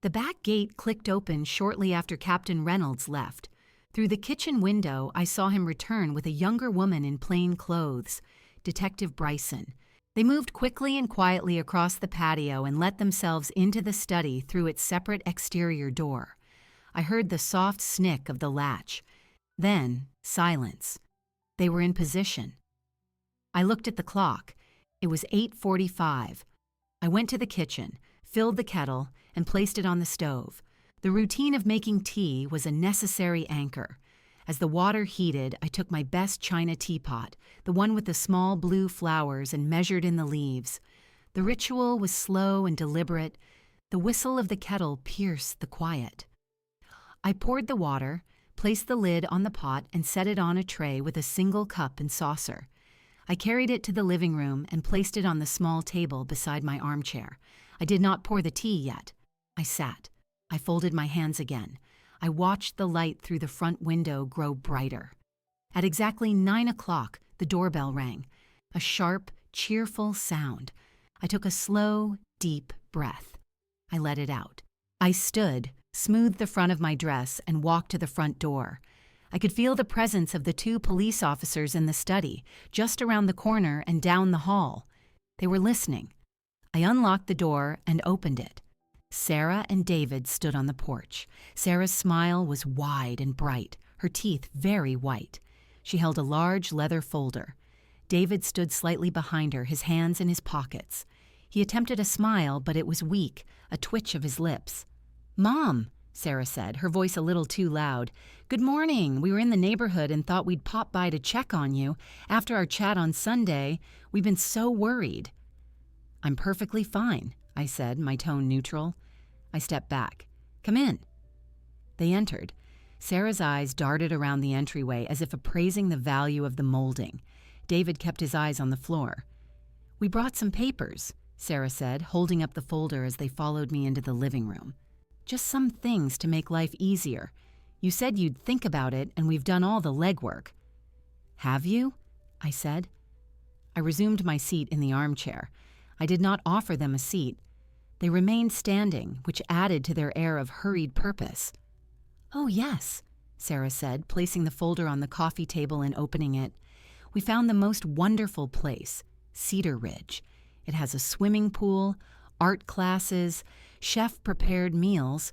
The back gate clicked open shortly after Captain Reynolds left. Through the kitchen window, I saw him return with a younger woman in plain clothes, Detective Bryson. They moved quickly and quietly across the patio and let themselves into the study through its separate exterior door. I heard the soft snick of the latch. Then, silence. They were in position. I looked at the clock. It was 8:45. I went to the kitchen, filled the kettle, and placed it on the stove. The routine of making tea was a necessary anchor. As the water heated, I took my best china teapot, the one with the small blue flowers, and measured in the leaves. The ritual was slow and deliberate. The whistle of the kettle pierced the quiet. I poured the water, placed the lid on the pot, and set it on a tray with a single cup and saucer. I carried it to the living room and placed it on the small table beside my armchair. I did not pour the tea yet. I sat. I folded my hands again. I watched the light through the front window grow brighter. At exactly 9 o'clock, the doorbell rang. A sharp, cheerful sound. I took a slow, deep breath. I let it out. I stood, smoothed the front of my dress, and walked to the front door. I could feel the presence of the 2 police officers in the study, just around the corner and down the hall. They were listening. I unlocked the door and opened it. Sarah and David stood on the porch. Sarah's smile was wide and bright, her teeth very white. She held a large leather folder. David stood slightly behind her, his hands in his pockets. He attempted a smile, but it was weak, a twitch of his lips. "Mom," Sarah said, her voice a little too loud. "Good morning. We were in the neighborhood and thought we'd pop by to check on you. After our chat on Sunday, we've been so worried." "I'm perfectly fine," I said, my tone neutral. I stepped back. "Come in." They entered. Sarah's eyes darted around the entryway as if appraising the value of the molding. David kept his eyes on the floor. "We brought some papers," Sarah said, holding up the folder as they followed me into the living room. "Just some things to make life easier. You said you'd think about it, and we've done all the legwork." "Have you?" I said. I resumed my seat in the armchair. I did not offer them a seat. They remained standing, which added to their air of hurried purpose. "Oh, yes," Sarah said, placing the folder on the coffee table and opening it. "We found the most wonderful place, Cedar Ridge. It has a swimming pool, art classes, chef-prepared meals.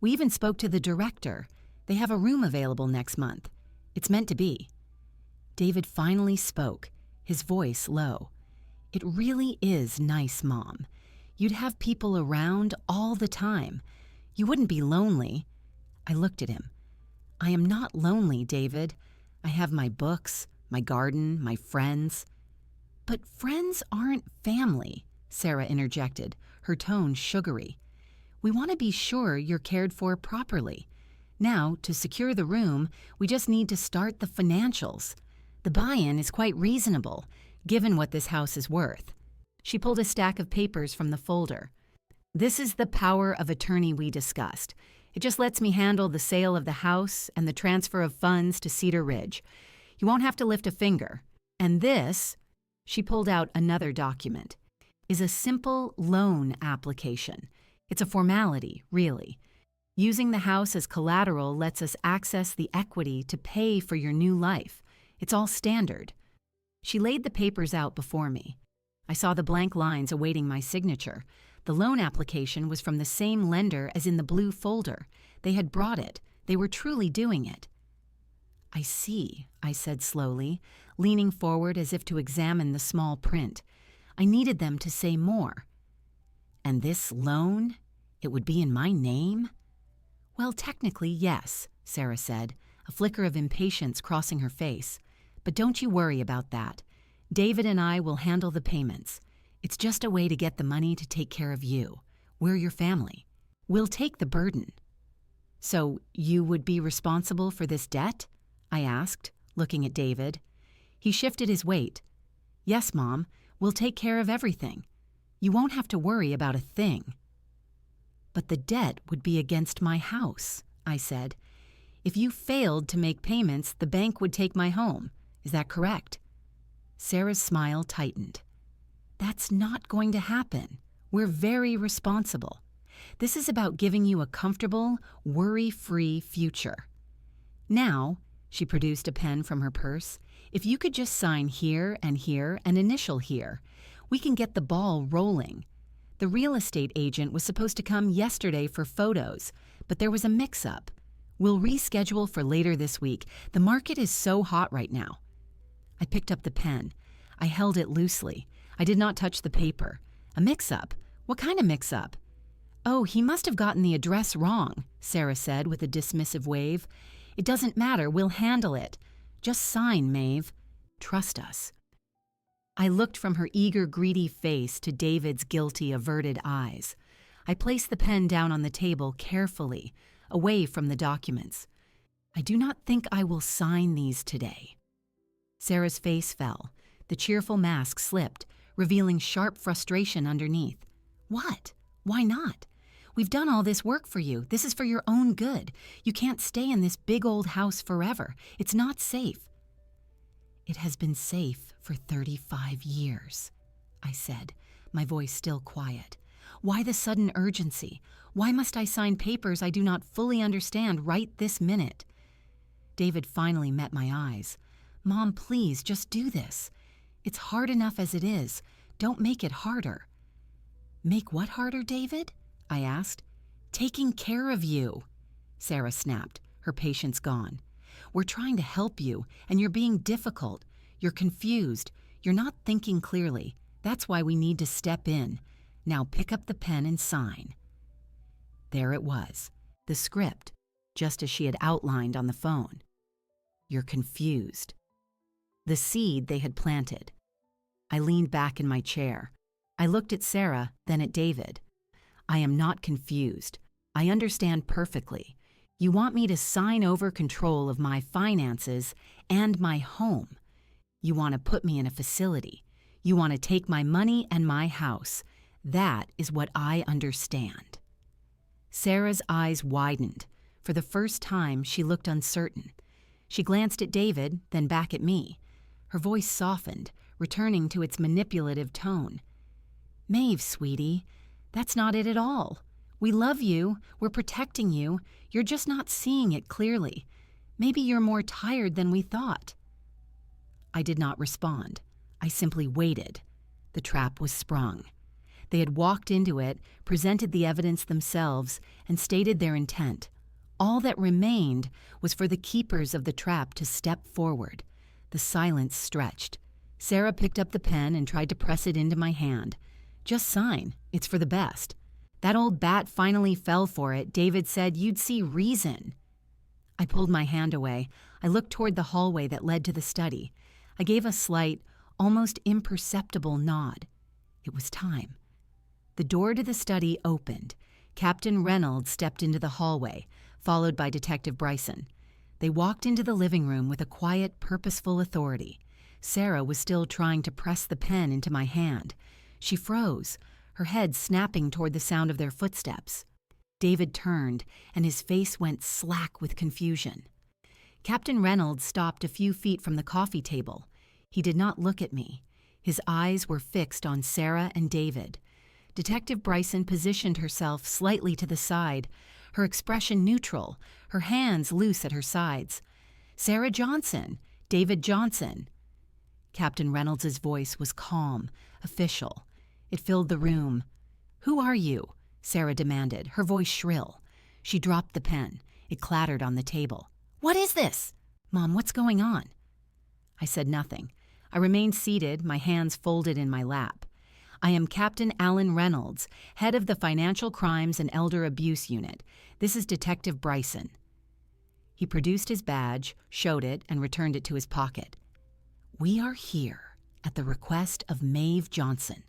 We even spoke to the director. They have a room available next month. It's meant to be." David finally spoke, his voice low. "It really is nice, Mom. You'd have people around all the time. You wouldn't be lonely." I looked at him. "I am not lonely, David. I have my books, my garden, my friends." "But friends aren't family," Sarah interjected, her tone sugary. "We want to be sure you're cared for properly. Now, to secure the room, we just need to start the financials. The buy-in is quite reasonable, given what this house is worth." She pulled a stack of papers from the folder. "This is the power of attorney we discussed. It just lets me handle the sale of the house and the transfer of funds to Cedar Ridge. You won't have to lift a finger. And this," she pulled out another document, "is a simple loan application. It's a formality, really. Using the house as collateral lets us access the equity to pay for your new life. It's all standard. She laid the papers out before me. I saw the blank lines awaiting my signature. The loan application was from the same lender as in the blue folder. They had brought it. They were truly doing it. I see, I said slowly, leaning forward as if to examine the small print. I needed them to say more. And this loan? It would be in my name? Well, technically, yes, Sarah said, a flicker of impatience crossing her face. But don't you worry about that. David and I will handle the payments. It's just a way to get the money to take care of you. We're your family. We'll take the burden. So you would be responsible for this debt? I asked, looking at David. He shifted his weight. Yes, Mom, we'll take care of everything. You won't have to worry about a thing. But the debt would be against my house, I said. If you failed to make payments, the bank would take my home. Is that correct? Sarah's smile tightened. That's not going to happen. We're very responsible. This is about giving you a comfortable, worry-free future. Now, she produced a pen from her purse, if you could just sign here and initial here, we can get the ball rolling. The real estate agent was supposed to come yesterday for photos, but there was a mix-up. We'll reschedule for later this week. The market is so hot right now. I picked up the pen. I held it loosely. I did not touch the paper. A mix-up? What kind of mix-up? Oh, he must have gotten the address wrong, Sarah said with a dismissive wave. It doesn't matter. We'll handle it. Just sign, Maeve. Trust us. I looked from her eager, greedy face to David's guilty, averted eyes. I placed the pen down on the table carefully, away from the documents. I do not think I will sign these today. Sarah's face fell. The cheerful mask slipped, revealing sharp frustration underneath. What? Why not? We've done all this work for you. This is for your own good. You can't stay in this big old house forever. It's not safe. It has been safe for 35 years, I said, my voice still quiet. Why the sudden urgency? Why must I sign papers I do not fully understand right this minute? David finally met my eyes. Mom, please, just do this. It's hard enough as it is. Don't make it harder. Make what harder, David? I asked. Taking care of you, Sarah snapped, her patience gone. We're trying to help you, and you're being difficult. You're confused. You're not thinking clearly. That's why we need to step in. Now pick up the pen and sign. There it was, the script, just as she had outlined on the phone. You're confused. The seed they had planted. I leaned back in my chair. I looked at Sarah, then at David. I am not confused. I understand perfectly. You want me to sign over control of my finances and my home. You want to put me in a facility. You want to take my money and my house. That is what I understand. Sarah's eyes widened. For the first time, she looked uncertain. She glanced at David, then back at me. Her voice softened, returning to its manipulative tone. Maeve, sweetie, that's not it at all. We love you. We're protecting you. You're just not seeing it clearly. Maybe you're more tired than we thought. I did not respond. I simply waited. The trap was sprung. They had walked into it, presented the evidence themselves, and stated their intent. All that remained was for the keepers of the trap to step forward. The silence stretched. Sarah picked up the pen and tried to press it into my hand. Just sign. It's for the best. That old bat finally fell for it. David said you'd see reason. I pulled my hand away. I looked toward the hallway that led to the study. I gave a slight, almost imperceptible nod. It was time. The door to the study opened. Captain Reynolds stepped into the hallway, followed by Detective Bryson. They walked into the living room with a quiet, purposeful authority. Sarah was still trying to press the pen into my hand. She froze, her head snapping toward the sound of their footsteps. David turned, and his face went slack with confusion. Captain Reynolds stopped a few feet from the coffee table. He did not look at me. His eyes were fixed on Sarah and David. Detective Bryson positioned herself slightly to the side, her expression neutral, her hands loose at her sides. "Sarah Johnson, David Johnson." Captain Reynolds's voice was calm, official. It filled the room. "Who are you?" Sarah demanded, her voice shrill. She dropped the pen. It clattered on the table. "What is this?" "Mom, what's going on?" I said nothing. I remained seated, my hands folded in my lap. "I am Captain Alan Reynolds, head of the Financial Crimes and Elder Abuse Unit. This is Detective Bryson." He produced his badge, showed it, and returned it to his pocket. "We are here at the request of Maeve Johnson.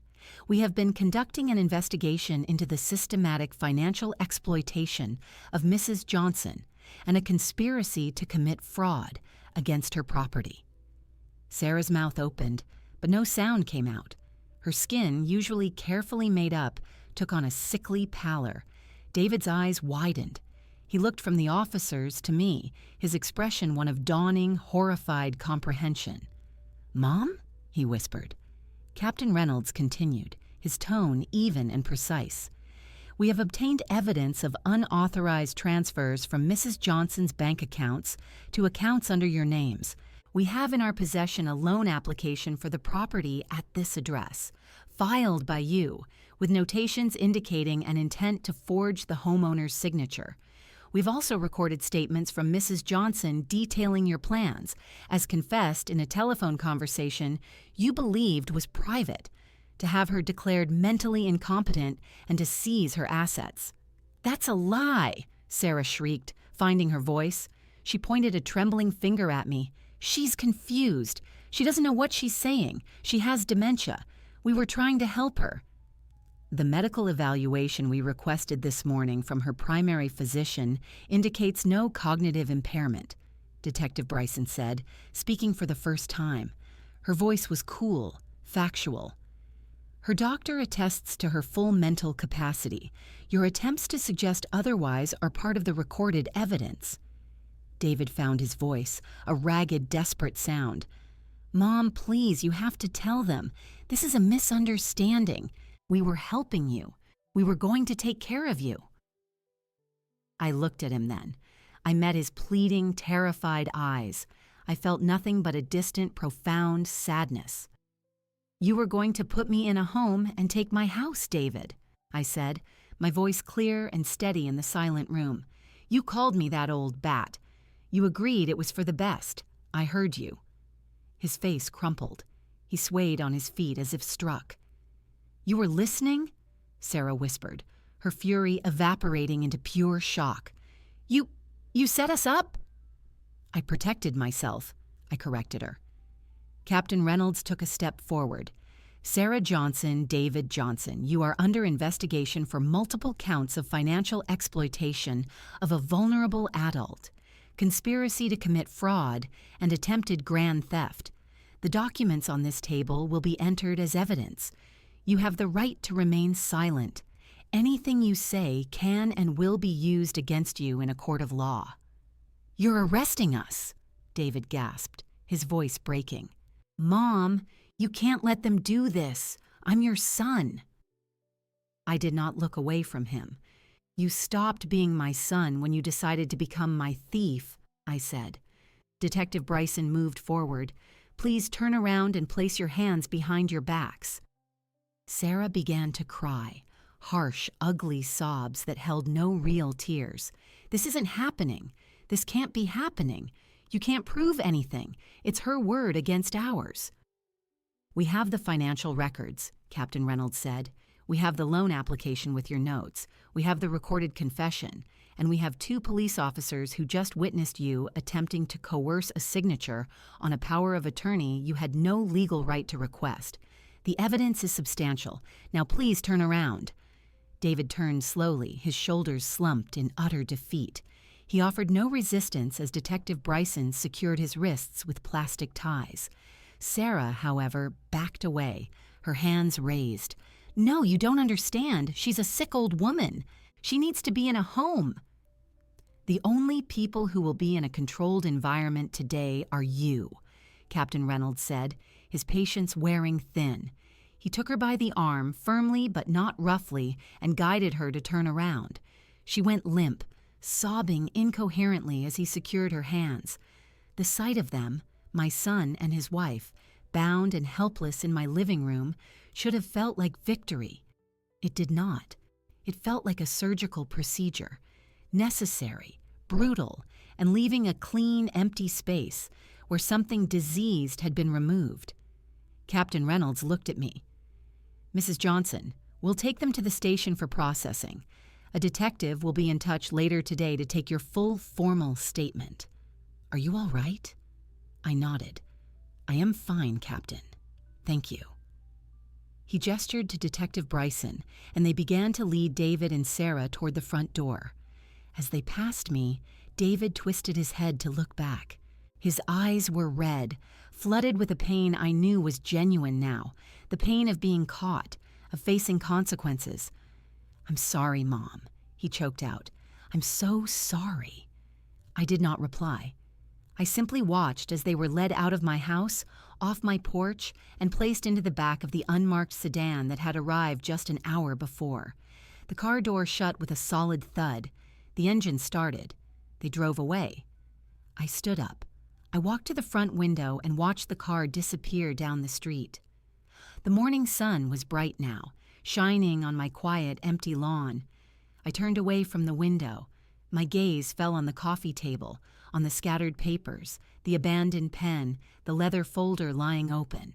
We have been conducting an investigation into the systematic financial exploitation of Mrs. Johnson and a conspiracy to commit fraud against her property." Sarah's mouth opened, but no sound came out. Her skin, usually carefully made up, took on a sickly pallor. David's eyes widened. He looked from the officers to me, his expression one of dawning, horrified comprehension. "Mom?" he whispered. Captain Reynolds continued, his tone even and precise. "We have obtained evidence of unauthorized transfers from Mrs. Johnson's bank accounts to accounts under your names. We have in our possession a loan application for the property at this address, filed by you, with notations indicating an intent to forge the homeowner's signature. We've also recorded statements from Mrs. Johnson detailing your plans, as confessed in a telephone conversation you believed was private, to have her declared mentally incompetent and to seize her assets." "That's a lie!" Sarah shrieked, finding her voice. She pointed a trembling finger at me. "She's confused. She doesn't know what she's saying. She has dementia. We were trying to help her." "The medical evaluation we requested this morning from her primary physician indicates no cognitive impairment," Detective Bryson said, speaking for the first time. Her voice was cool, factual. "Her doctor attests to her full mental capacity. Your attempts to suggest otherwise are part of the recorded evidence." David found his voice, a ragged, desperate sound. "Mom, please, you have to tell them. This is a misunderstanding. We were helping you. We were going to take care of you." I looked at him then. I met his pleading, terrified eyes. I felt nothing but a distant, profound sadness. "You were going to put me in a home and take my house, David," I said, my voice clear and steady in the silent room. "You called me that old bat. You agreed it was for the best. I heard you." His face crumpled. He swayed on his feet as if struck. "You were listening?" Sarah whispered, her fury evaporating into pure shock. You set us up?" "I protected myself," I corrected her. Captain Reynolds took a step forward. "Sarah Johnson, David Johnson, you are under investigation for multiple counts of financial exploitation of a vulnerable adult, conspiracy to commit fraud, and attempted grand theft. The documents on this table will be entered as evidence. You have the right to remain silent. Anything you say can and will be used against you in a court of law." "You're arresting us," David gasped, his voice breaking. "Mom, you can't let them do this. I'm your son." I did not look away from him. "You stopped being my son when you decided to become my thief," I said. Detective Bryson moved forward. "Please turn around and place your hands behind your backs." Sarah began to cry, harsh, ugly sobs that held no real tears. "This isn't happening. This can't be happening. You can't prove anything. It's her word against ours." "We have the financial records," Captain Reynolds said. "We have the loan application with your notes. We have the recorded confession. And we have 2 police officers who just witnessed you attempting to coerce a signature on a power of attorney you had no legal right to request. The evidence is substantial. Now please turn around." David turned slowly, his shoulders slumped in utter defeat. He offered no resistance as Detective Bryson secured his wrists with plastic ties. Sarah, however, backed away, her hands raised. "No, you don't understand. She's a sick old woman. She needs to be in a home." "The only people who will be in a controlled environment today are you," Captain Reynolds said, his patience wearing thin. He took her by the arm, firmly but not roughly, and guided her to turn around. She went limp, sobbing incoherently as he secured her hands. The sight of them, my son and his wife, bound and helpless in my living room, should have felt like victory. It did not. It felt like a surgical procedure, necessary, brutal, and leaving a clean, empty space where something diseased had been removed. Captain Reynolds looked at me. "Mrs. Johnson, we'll take them to the station for processing. A detective will be in touch later today to take your full formal statement. Are you all right?" I nodded. "I am fine, Captain. Thank you." He gestured to Detective Bryson, and they began to lead David and Sarah toward the front door. As they passed me, David twisted his head to look back. His eyes were red, flooded with a pain I knew was genuine now, the pain of being caught, of facing consequences. "I'm sorry, Mom," he choked out. "I'm so sorry." I did not reply. I simply watched as they were led out of my house, off my porch, and placed into the back of the unmarked sedan that had arrived just an hour before. The car door shut with a solid thud. The engine started. They drove away. I stood up. I walked to the front window and watched the car disappear down the street. The morning sun was bright now, shining on my quiet, empty lawn. I turned away from the window. My gaze fell on the coffee table, on the scattered papers, the abandoned pen, the leather folder lying open.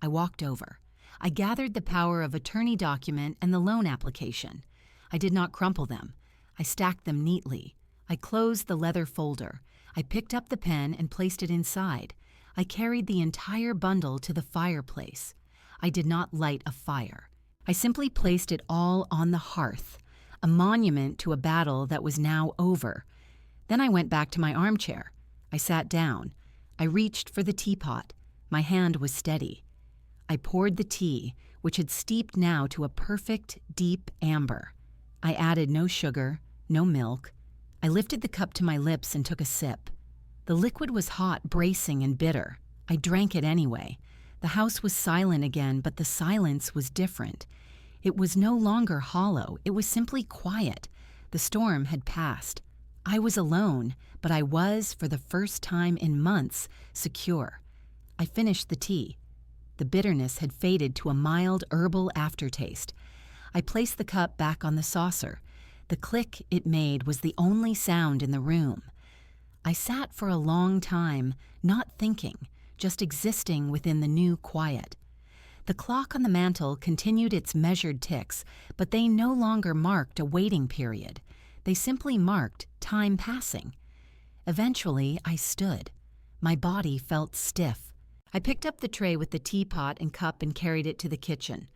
I walked over. I gathered the power of attorney document and the loan application. I did not crumple them. I stacked them neatly. I closed the leather folder. I picked up the pen and placed it inside. I carried the entire bundle to the fireplace. I did not light a fire. I simply placed it all on the hearth, a monument to a battle that was now over. Then I went back to my armchair. I sat down. I reached for the teapot. My hand was steady. I poured the tea, which had steeped now to a perfect, deep amber. I added no sugar, no milk. I lifted the cup to my lips and took a sip. The liquid was hot, bracing, and bitter. I drank it anyway. The house was silent again, but the silence was different. It was no longer hollow. It was simply quiet. The storm had passed. I was alone, but I was, for the first time in months, secure. I finished the tea. The bitterness had faded to a mild herbal aftertaste. I placed the cup back on the saucer. The click it made was the only sound in the room. I sat for a long time, not thinking, just existing within the new quiet. The clock on the mantel continued its measured ticks, but they no longer marked a waiting period. They simply marked time passing. Eventually, I stood. My body felt stiff. I picked up the tray with the teapot and cup and carried it to the kitchen.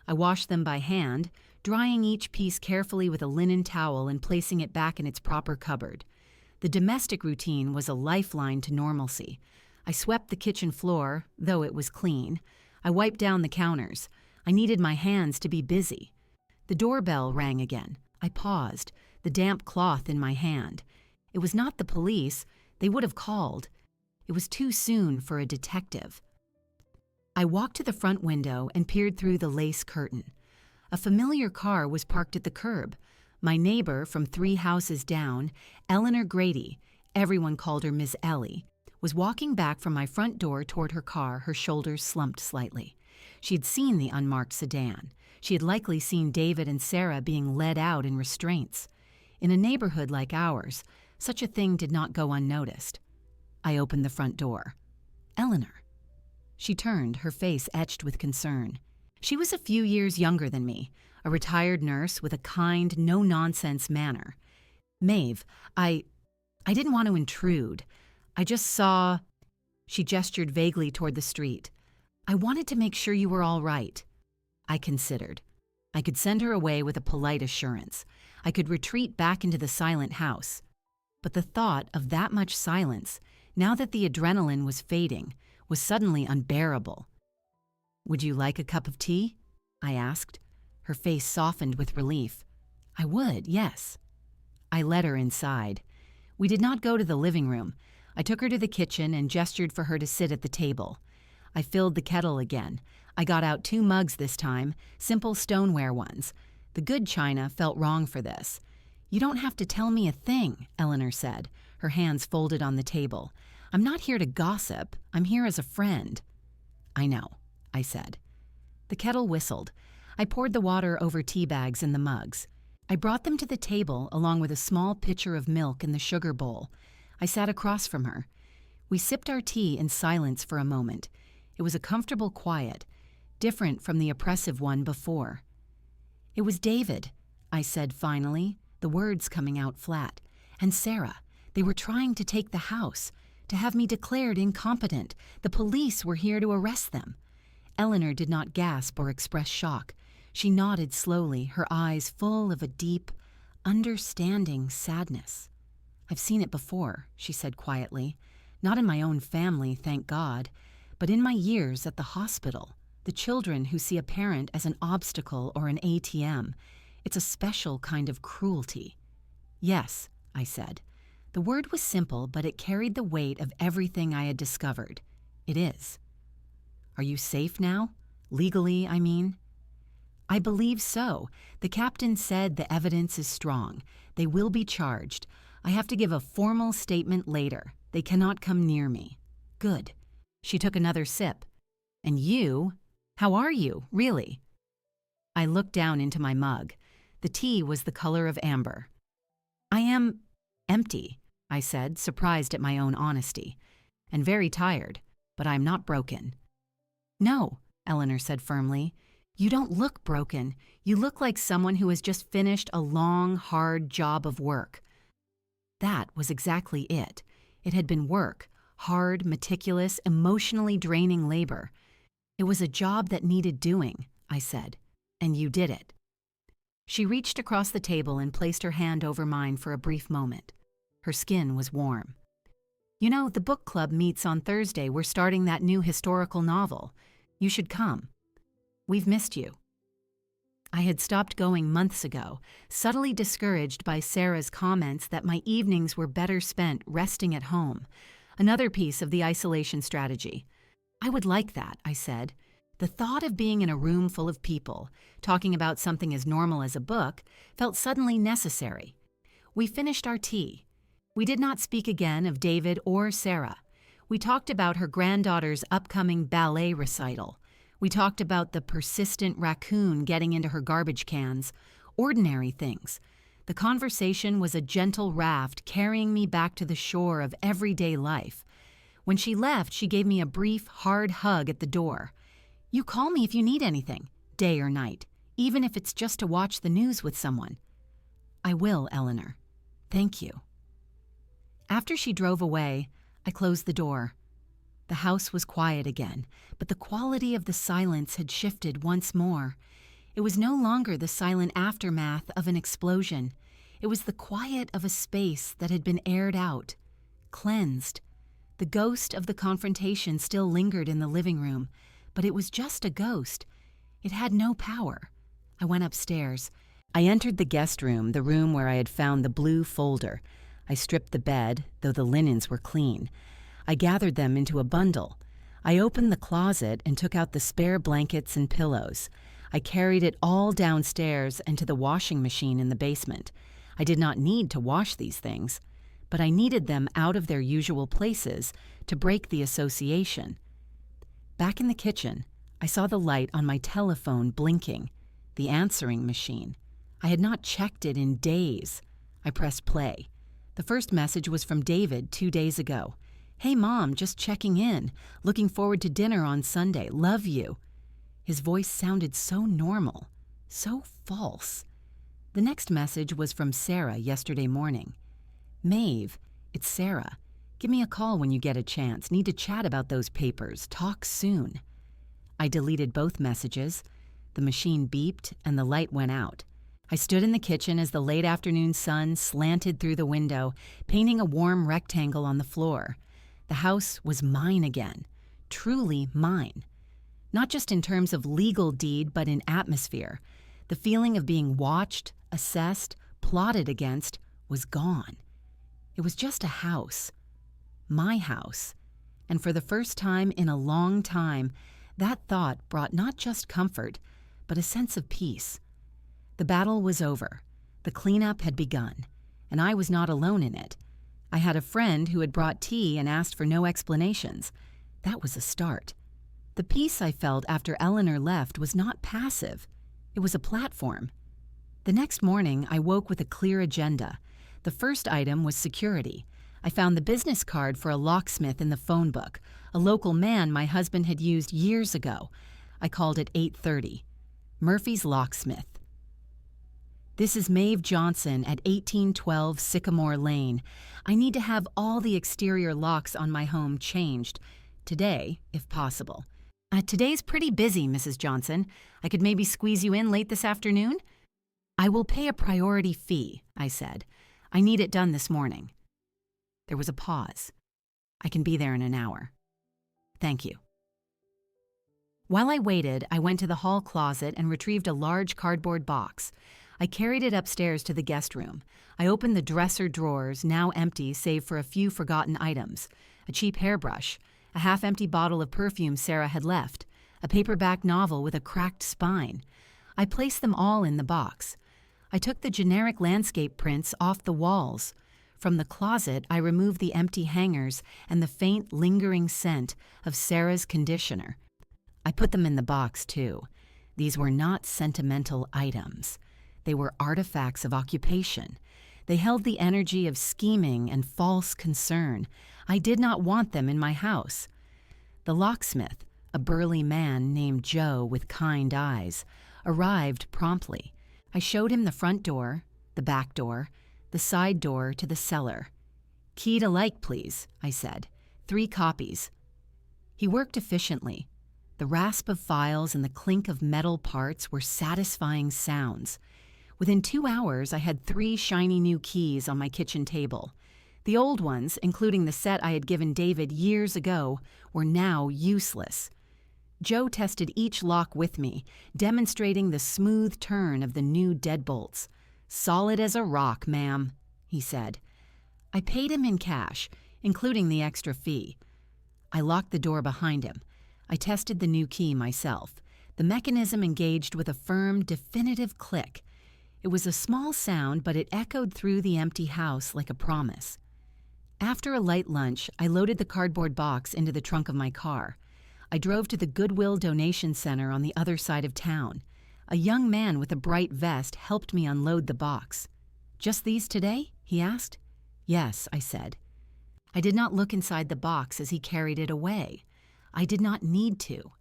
I washed them by hand, drying each piece carefully with a linen towel and placing it back in its proper cupboard. The domestic routine was a lifeline to normalcy. I swept the kitchen floor, though it was clean. I wiped down the counters. I needed my hands to be busy. The doorbell rang again. I paused, the damp cloth in my hand. It was not the police. They would have called. It was too soon for a detective. I walked to the front window and peered through the lace curtain. A familiar car was parked at the curb. My neighbor from 3 houses down, Eleanor Grady, everyone called her Miss Ellie, was walking back from my front door toward her car, her shoulders slumped slightly. She'd seen the unmarked sedan. She had likely seen David and Sarah being led out in restraints. In a neighborhood like ours, such a thing did not go unnoticed. I opened the front door. Eleanor. She turned, her face etched with concern. She was a few years younger than me, a retired nurse with a kind, no-nonsense manner. "Maeve, I didn't want to intrude. I just saw—" She gestured vaguely toward the street. "I wanted to make sure you were all right." I considered. I could send her away with a polite assurance. I could retreat back into the silent house. But the thought of that much silence, now that the adrenaline was fading, was suddenly unbearable. "Would you like a cup of tea?" I asked. Her face softened with relief. "I would, yes." I led her inside. We did not go to the living room. I took her to the kitchen and gestured for her to sit at the table. I filled the kettle again. I got out 2 mugs this time, simple stoneware ones. The good china felt wrong for this. You don't have to tell me a thing, Eleanor said, her hands folded on the table. I'm not here to gossip. I'm here as a friend. I know, I said. The kettle whistled. I poured the water over tea bags in the mugs. I brought them to the table along with a small pitcher of milk in the sugar bowl. I sat across from her. We sipped our tea in silence for a moment. It was a comfortable quiet, different from the oppressive one before. It was David, I said finally, the words coming out flat, and Sarah. They were trying to take the house, to have me declared incompetent. The police were here to arrest them. Eleanor did not gasp or express shock. She nodded slowly, her eyes full of a deep, understanding sadness. I've seen it before, she said quietly. Not in my own family, thank God, but in my years at the hospital. The children who see a parent as an obstacle or an ATM. It's a special kind of cruelty. Yes, I said. The word was simple, but it carried the weight of everything I had discovered. It is. Are you safe now? Legally, I mean? I believe so. The captain said the evidence is strong. They will be charged. I have to give a formal statement later. They cannot come near me. Good. She took another sip. And you? How are you, really? I looked down into my mug. The tea was the color of amber. I am empty, I said, surprised at my own honesty, and very tired, but I'm not broken. No, Eleanor said firmly. You don't look broken. You look like someone who has just finished a long, hard job of work. That was exactly it. It had been work, hard, meticulous, emotionally draining labor. It was a job that needed doing, I said, and you did it. She reached across the table and placed her hand over mine for a brief moment. Her skin was warm. You know, the book club meets on Thursday. We're starting that new historical novel. You should come. We've missed you. I had stopped going months ago, subtly discouraged by Sarah's comments that my evenings were better spent resting at home. Another piece of the isolation strategy. I would like that, I said. The thought of being in a room full of people, talking about something as normal as a book, felt suddenly necessary. We finished our tea. We did not speak again of David or Sarah. We talked about her granddaughter's upcoming ballet recital. We talked about the persistent raccoon getting into her garbage cans. Ordinary things. The conversation was a gentle raft carrying me back to the shore of everyday life. When she left, she gave me a brief, hard hug at the door. You call me if you need anything, day or night, even if it's just to watch the news with someone. I will, Eleanor. Thank you. After she drove away, I closed the door. The house was quiet again, but the quality of the silence had shifted once more. It was no longer the silent aftermath of an explosion. It was the quiet of a space that had been aired out, cleansed. The ghost of the confrontation still lingered in the living room, but it was just a ghost. It had no power. I went upstairs. I entered the guest room, the room where I had found the blue folder. I stripped the bed, though the linens were clean. I gathered them into a bundle. I opened the closet and took out the spare blankets and pillows. I carried it all downstairs and to the washing machine in the basement. I did not need to wash these things, but I needed them out of their usual places to break the association. Back in the kitchen, I saw the light on my telephone blinking, the answering machine. I had not checked it in days. I pressed play. The first message was from David 2 days ago. Hey, Mom, just checking in. Looking forward to dinner on Sunday. Love you. His voice sounded so normal, so false. The next message was from Sarah yesterday morning. Maeve, it's Sarah. Give me a call when you get a chance. Need to chat about those papers. Talk soon. I deleted both messages. The machine beeped and the light went out. I stood in the kitchen as the late afternoon sun slanted through the window, painting a warm rectangle on the floor. The house was mine again, truly mine. Not just in terms of legal deed, but in atmosphere. The feeling of being watched, assessed, plotted against was gone. It was just a house. My house. And for the first time in a long time, that thought brought not just comfort, but a sense of peace. The battle was over. The cleanup had begun, and I was not alone in it. I had a friend who had brought tea and asked for no explanations. That was a start. The peace I felt after Eleanor left was not passive. It was a platform. The next morning, I woke with a clear agenda. The first item was security. I found the business card for a locksmith in the phone book, a local man my husband had used years ago. I called it 8:30. Murphy's Locksmith. This is Maeve Johnson at 1812 Sycamore Lane. I need to have all the exterior locks on my home changed. Today, if possible. Today's pretty busy, Mrs. Johnson. I could maybe squeeze you in late this afternoon? I will pay a priority fee, I said. I need it done this morning. There was a pause. I can be there in an hour. Thank you. While I waited, I went to the hall closet and retrieved a large cardboard box. I carried it upstairs to the guest room. I opened the dresser drawers, now empty save for a few forgotten items. A cheap hairbrush, a half-empty bottle of perfume Sarah had left, a paperback novel with a cracked spine. I placed them all in the box. I took the generic landscape prints off the walls. From the closet, I removed the empty hangers and the faint, lingering scent of Sarah's conditioner. I put them in the box, too. These were not sentimental items. They were artifacts of occupation. They held the energy of scheming and false concern. I did not want them in my house. The locksmith, a burly man named Joe with kind eyes, arrived promptly. I showed him the front door, the back door, the side door to the cellar. Key to like, please, I said. 3 copies. He worked efficiently. The rasp of files and the clink of metal parts were satisfying sounds. Within 2 hours, I had 3 shiny new keys on my kitchen table. The old ones, including the set I had given David years ago, were now useless. Joe tested each lock with me, demonstrating the smooth turn of the new deadbolts. "Solid as a rock, ma'am," he said. I paid him in cash, including the extra fee. I locked the door behind him. I tested the new key myself. The mechanism engaged with a firm, definitive click. It was a small sound, but it echoed through the empty house like a promise. After a light lunch, I loaded the cardboard box into the trunk of my car. I drove to the Goodwill Donation Center on the other side of town. A young man with a bright vest helped me unload the box. "Just these today?" he asked. "Yes," I said. I did not look inside the box as he carried it away. I did not need to.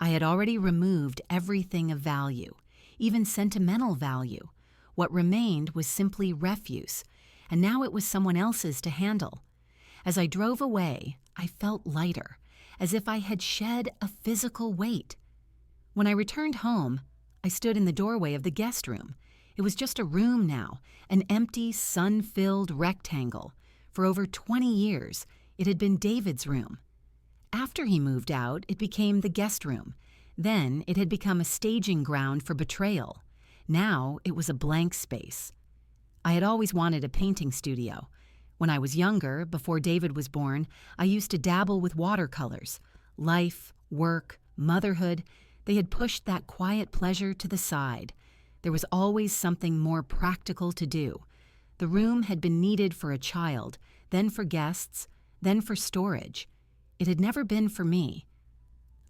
I had already removed everything of value, even sentimental value. What remained was simply refuse, and now it was someone else's to handle. As I drove away, I felt lighter, as if I had shed a physical weight. When I returned home, I stood in the doorway of the guest room. It was just a room now, an empty, sun-filled rectangle. For over 20 years, it had been David's room. After he moved out, it became the guest room. Then it had become a staging ground for betrayal. Now it was a blank space. I had always wanted a painting studio. When I was younger, before David was born, I used to dabble with watercolors. Life, work, motherhood, they had pushed that quiet pleasure to the side. There was always something more practical to do. The room had been needed for a child, then for guests, then for storage. It had never been for me.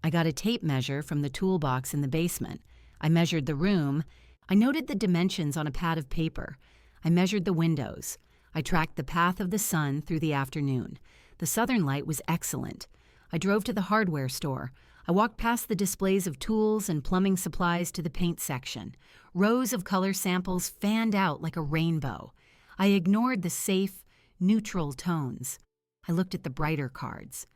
I got a tape measure from the toolbox in the basement. I measured the room. I noted the dimensions on a pad of paper. I measured the windows. I tracked the path of the sun through the afternoon. The southern light was excellent. I drove to the hardware store. I walked past the displays of tools and plumbing supplies to the paint section. Rows of color samples fanned out like a rainbow. I ignored the safe, neutral tones. I looked at the brighter cards.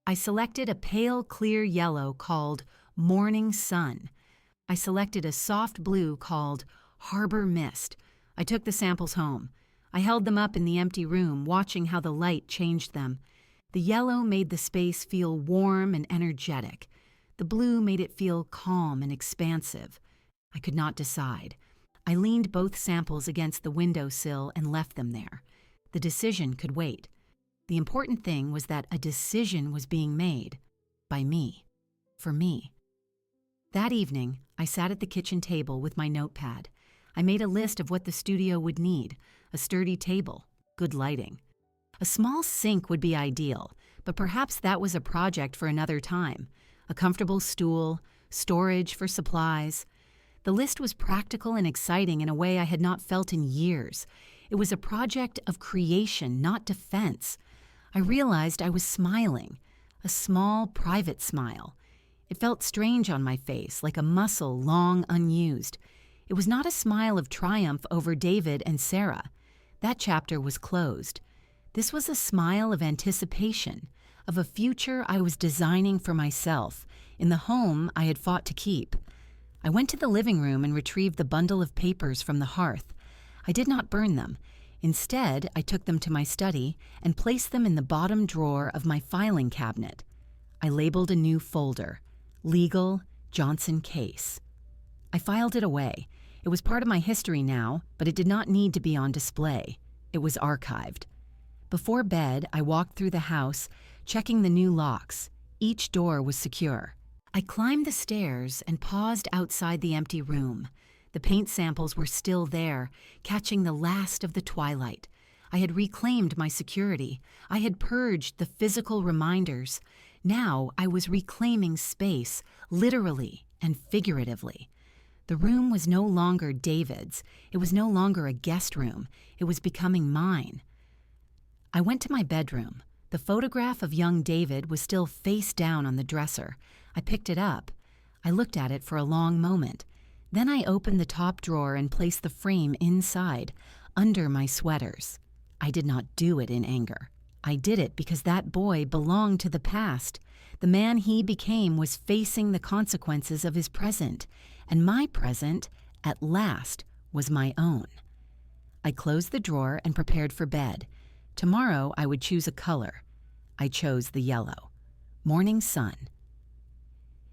I selected a pale, clear yellow called Morning Sun. I selected a soft blue called Harbor Mist. I took the samples home. I held them up in the empty room, watching how the light changed them. The yellow made the space feel warm and energetic. The blue made it feel calm and expansive. I could not decide. I leaned both samples against the windowsill and left them there. The decision could wait. The important thing was that a decision was being made. By me. For me. That evening, I sat at the kitchen table with my notepad. I made a list of what the studio would need: a sturdy table, good lighting. A small sink would be ideal, but perhaps that was a project for another time. A comfortable stool, storage for supplies. The list was practical and exciting in a way I had not felt in years. It was a project of creation, not defense. I realized I was smiling, a small, private smile. It felt strange on my face, like a muscle long unused. It was not a smile of triumph over David and Sarah. That chapter was closed. This was a smile of anticipation, of a future I was designing for myself, in the home I had fought to keep. I went to the living room and retrieved the bundle of papers from the hearth. I did not burn them. Instead, I took them to my study and placed them in the bottom drawer of my filing cabinet. I labeled a new folder, Legal Johnson Case. I filed it away. It was part of my history now, but it did not need to be on display. It was archived. Before bed, I walked through the house, checking the new locks. Each door was secure. I climbed the stairs and paused outside the empty room. The paint samples were still there, catching the last of the twilight. I had reclaimed my security. I had purged the physical reminders. Now I was reclaiming space, literally and figuratively. The room was no longer David's. It was no longer a guest room. It was becoming mine. I went to my bedroom. The photograph of young David was still face down on the dresser. I picked it up. I looked at it for a long moment. Then I opened the top drawer and placed the frame inside, under my sweaters. I did not do it in anger. I did it because that boy belonged to the past. The man he became was facing the consequences of his present, and my present, at last, was my own. I closed the drawer and prepared for bed. Tomorrow I would choose a color. I chose the yellow. Morning sun.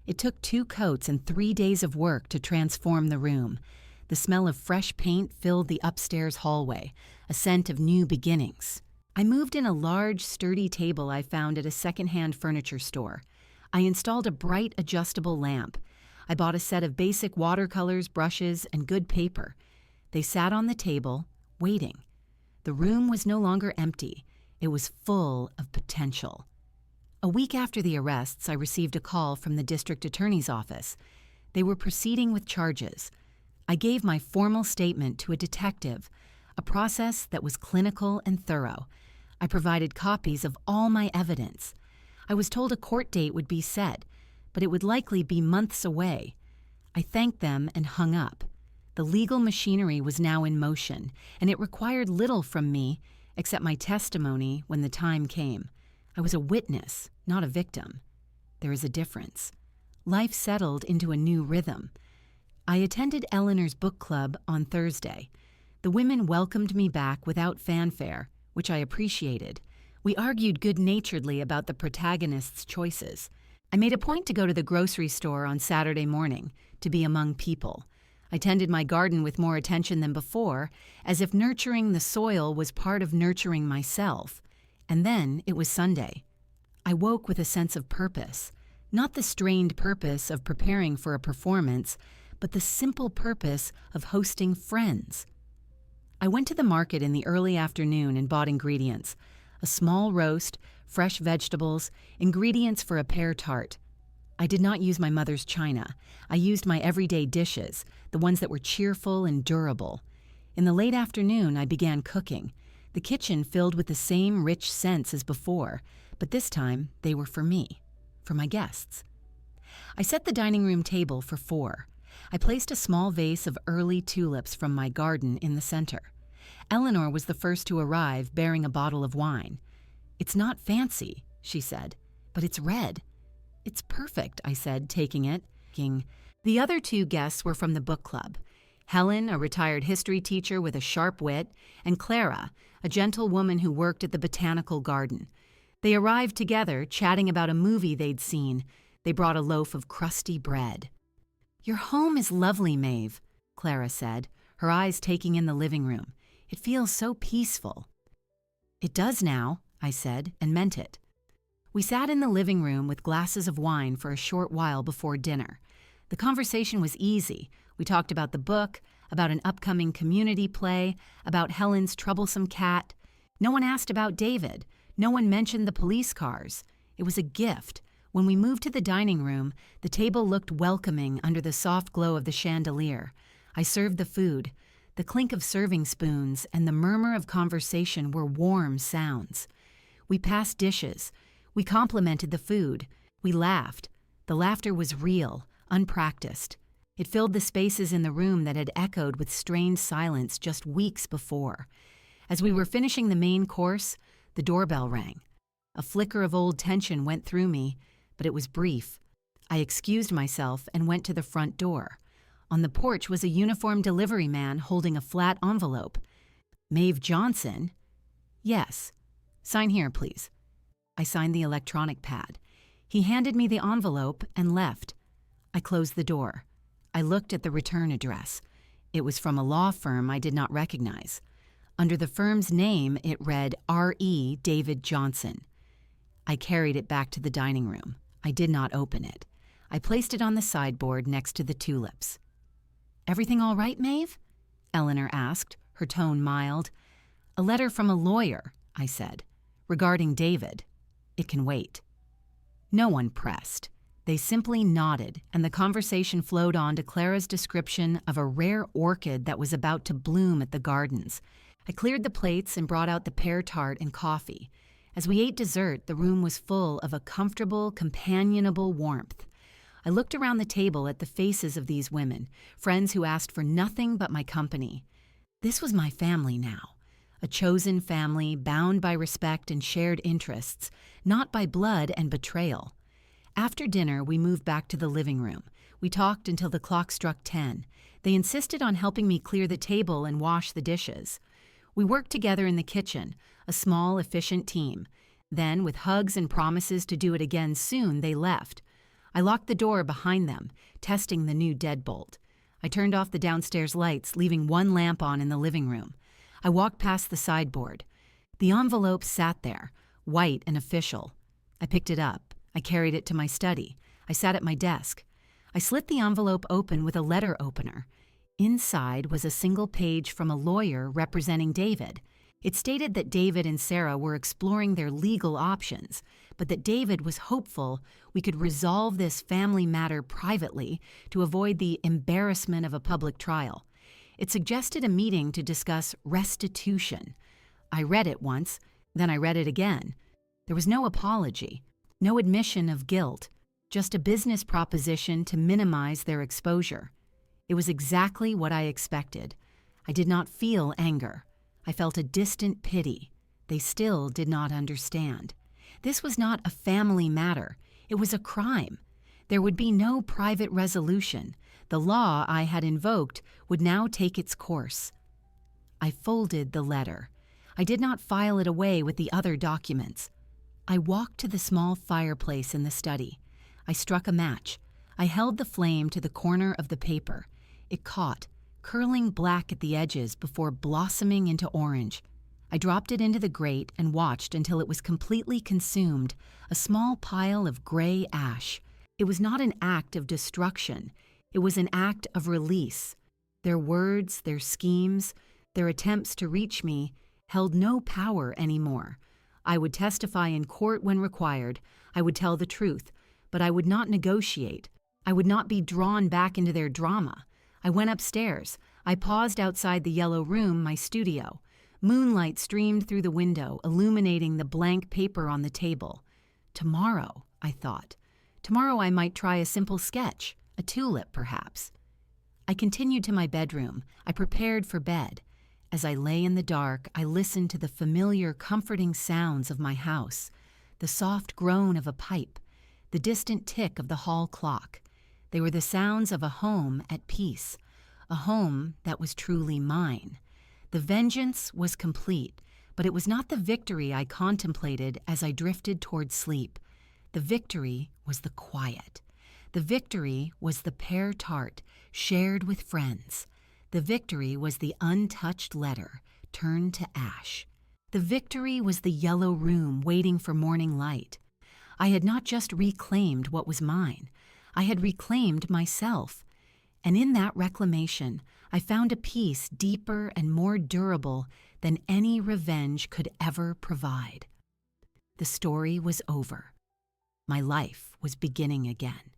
It took 2 coats and 3 days of work to transform the room. The smell of fresh paint filled the upstairs hallway, a scent of new beginnings. I moved in a large, sturdy table I found at a second-hand furniture store. I installed a bright, adjustable lamp. I bought a set of basic watercolors, brushes, and good paper. They sat on the table, waiting. The room was no longer empty. It was full of potential. A week after the arrests, I received a call from the district attorney's office. They were proceeding with charges. I gave my formal statement to a detective, a process that was clinical and thorough. I provided copies of all my evidence. I was told a court date would be set, but it would likely be months away. I thanked them and hung up. The legal machinery was now in motion, and it required little from me except my testimony when the time came. I was a witness, not a victim. There is a difference. Life settled into a new rhythm. I attended Eleanor's book club on Thursday. The women welcomed me back without fanfare, which I appreciated. We argued good-naturedly about the protagonist's choices. I made a point to go to the grocery store on Saturday morning, to be among people. I tended my garden with more attention than before, as if nurturing the soil was part of nurturing myself. And then it was Sunday. I woke with a sense of purpose, not the strained purpose of preparing for a performance, but the simple purpose of hosting friends. I went to the market in the early afternoon and bought ingredients: a small roast, fresh vegetables, ingredients for a pear tart. I did not use my mother's china. I used my everyday dishes, the ones that were cheerful and durable. In the late afternoon, I began cooking. The kitchen filled with the same rich scents as before, but this time they were for me, for my guests. I set the dining room table for 4. I placed a small vase of early tulips from my garden in the center. Eleanor was the first to arrive, bearing a bottle of wine. "It's not fancy," she said, "but it's red." "It's perfect," I said, taking it. The other 2 guests were from the book club: Helen, a retired history teacher with a sharp wit, and Clara, a gentle woman who worked at the botanical garden. They arrived together, chatting about a movie they'd seen. They brought a loaf of crusty bread. "Your home is lovely, Maeve," Clara said, her eyes taking in the living room. "It feels so peaceful." "It does now," I said, and meant it. We sat in the living room with glasses of wine for a short while before dinner. The conversation was easy. We talked about the book. about an upcoming community play, about Helen's troublesome cat. No one asked about David. No one mentioned the police cars. It was a gift. When we moved to the dining room, the table looked welcoming under the soft glow of the chandelier. I served the food. The clink of serving spoons and the murmur of conversation were warm sounds. We passed dishes. We complimented the food. We laughed. The laughter was real, unpracticed. It filled the spaces in the room that had echoed with strained silence just weeks before. As we were finishing the main course, the doorbell rang. A flicker of old tension went through me, but it was brief. I excused myself and went to the front door. On the porch was a uniformed delivery man holding a flat envelope. Maeve Johnson? Yes. Sign here, please. I signed the electronic pad. He handed me the envelope and left. I closed the door. I looked at the return address. It was from a law firm I did not recognize. Under the firm's name, it read R.E. David Johnson. I carried it back to the dining room. I did not open it. I placed it on the sideboard next to the tulips. "Everything all right, Maeve?" Eleanor asked, her tone mild. "A letter from a lawyer," I said, "regarding David. It can wait." No one pressed. They simply nodded, and the conversation flowed on to Clara's description of a rare orchid that was about to bloom at the gardens. I cleared the plates and brought out the pear tart and coffee. As we ate dessert, the room was full of a comfortable, companionable warmth. I looked around the table at the faces of these women, friends who asked for nothing but my company. This was my family now, a chosen family bound by respect and shared interests, not by blood and betrayal. After dinner, we moved back to the living room. We talked until the clock struck 10. They insisted on helping me clear the table and wash the dishes. We worked together in the kitchen, a small, efficient team. Then, with hugs and promises to do it again soon, they left. I locked the door behind them, testing the new deadbolt. I turned off the downstairs lights, leaving one lamp on in the living room. I walked past the sideboard. The envelope sat there, white and official. I picked it up. I carried it to my study. I sat at my desk. I slit the envelope open with a letter opener. Inside was a single page from a lawyer representing David. It stated that David and Sarah were exploring their legal options, but that David was hopeful we could resolve this family matter privately to avoid the embarrassment of a public trial. It suggested a meeting to discuss restitution. I read it once, then I read it again. There was no apology, no admission of guilt, just a business proposition to minimize their exposure. It was exactly what I expected. I did not feel anger. I felt a distant pity. They still did not understand. This was not a family matter. It was a crime. There would be no private resolution. The law I had invoked would now take its course. I folded the letter. I did not file it away with the other documents. I walked to the small fireplace in the study. I struck a match. I held the flame to the corner of the paper. It caught, curling black at the edges before blossoming into orange. I dropped it into the grate and watched until it was completely consumed, a small pile of gray ash. It was not an act of destruction. It was an act of release. Their words, their schemes, their attempts to reach me held no power anymore. I would testify in court when required. I would tell the truth, but I would not negotiate. I would not be drawn back into their drama. I went upstairs. I paused outside the yellow room, my studio. Moonlight streamed through the window, illuminating the blank paper on the table. Tomorrow, I thought. Tomorrow I might try a simple sketch, a tulip perhaps. I continued to my bedroom. I prepared for bed. As I lay in the dark, I listened to the familiar, comforting sounds of my house, the soft groan of a pipe, the distant tick of the hall clock. They were the sounds of a home at peace, a home that was truly mine. The vengeance was complete, but it was not the victory I contemplated as I drifted toward sleep. The victory was the quiet. The victory was the pear tart shared with friends. The victory was the untouched letter turned to ash. The victory was the yellow room waiting for morning light. I had not just reclaimed what was mine. I had reclaimed myself. And in that reclamation, I found a peace deeper and more durable than any revenge could ever provide. The story was over. My life was beginning again.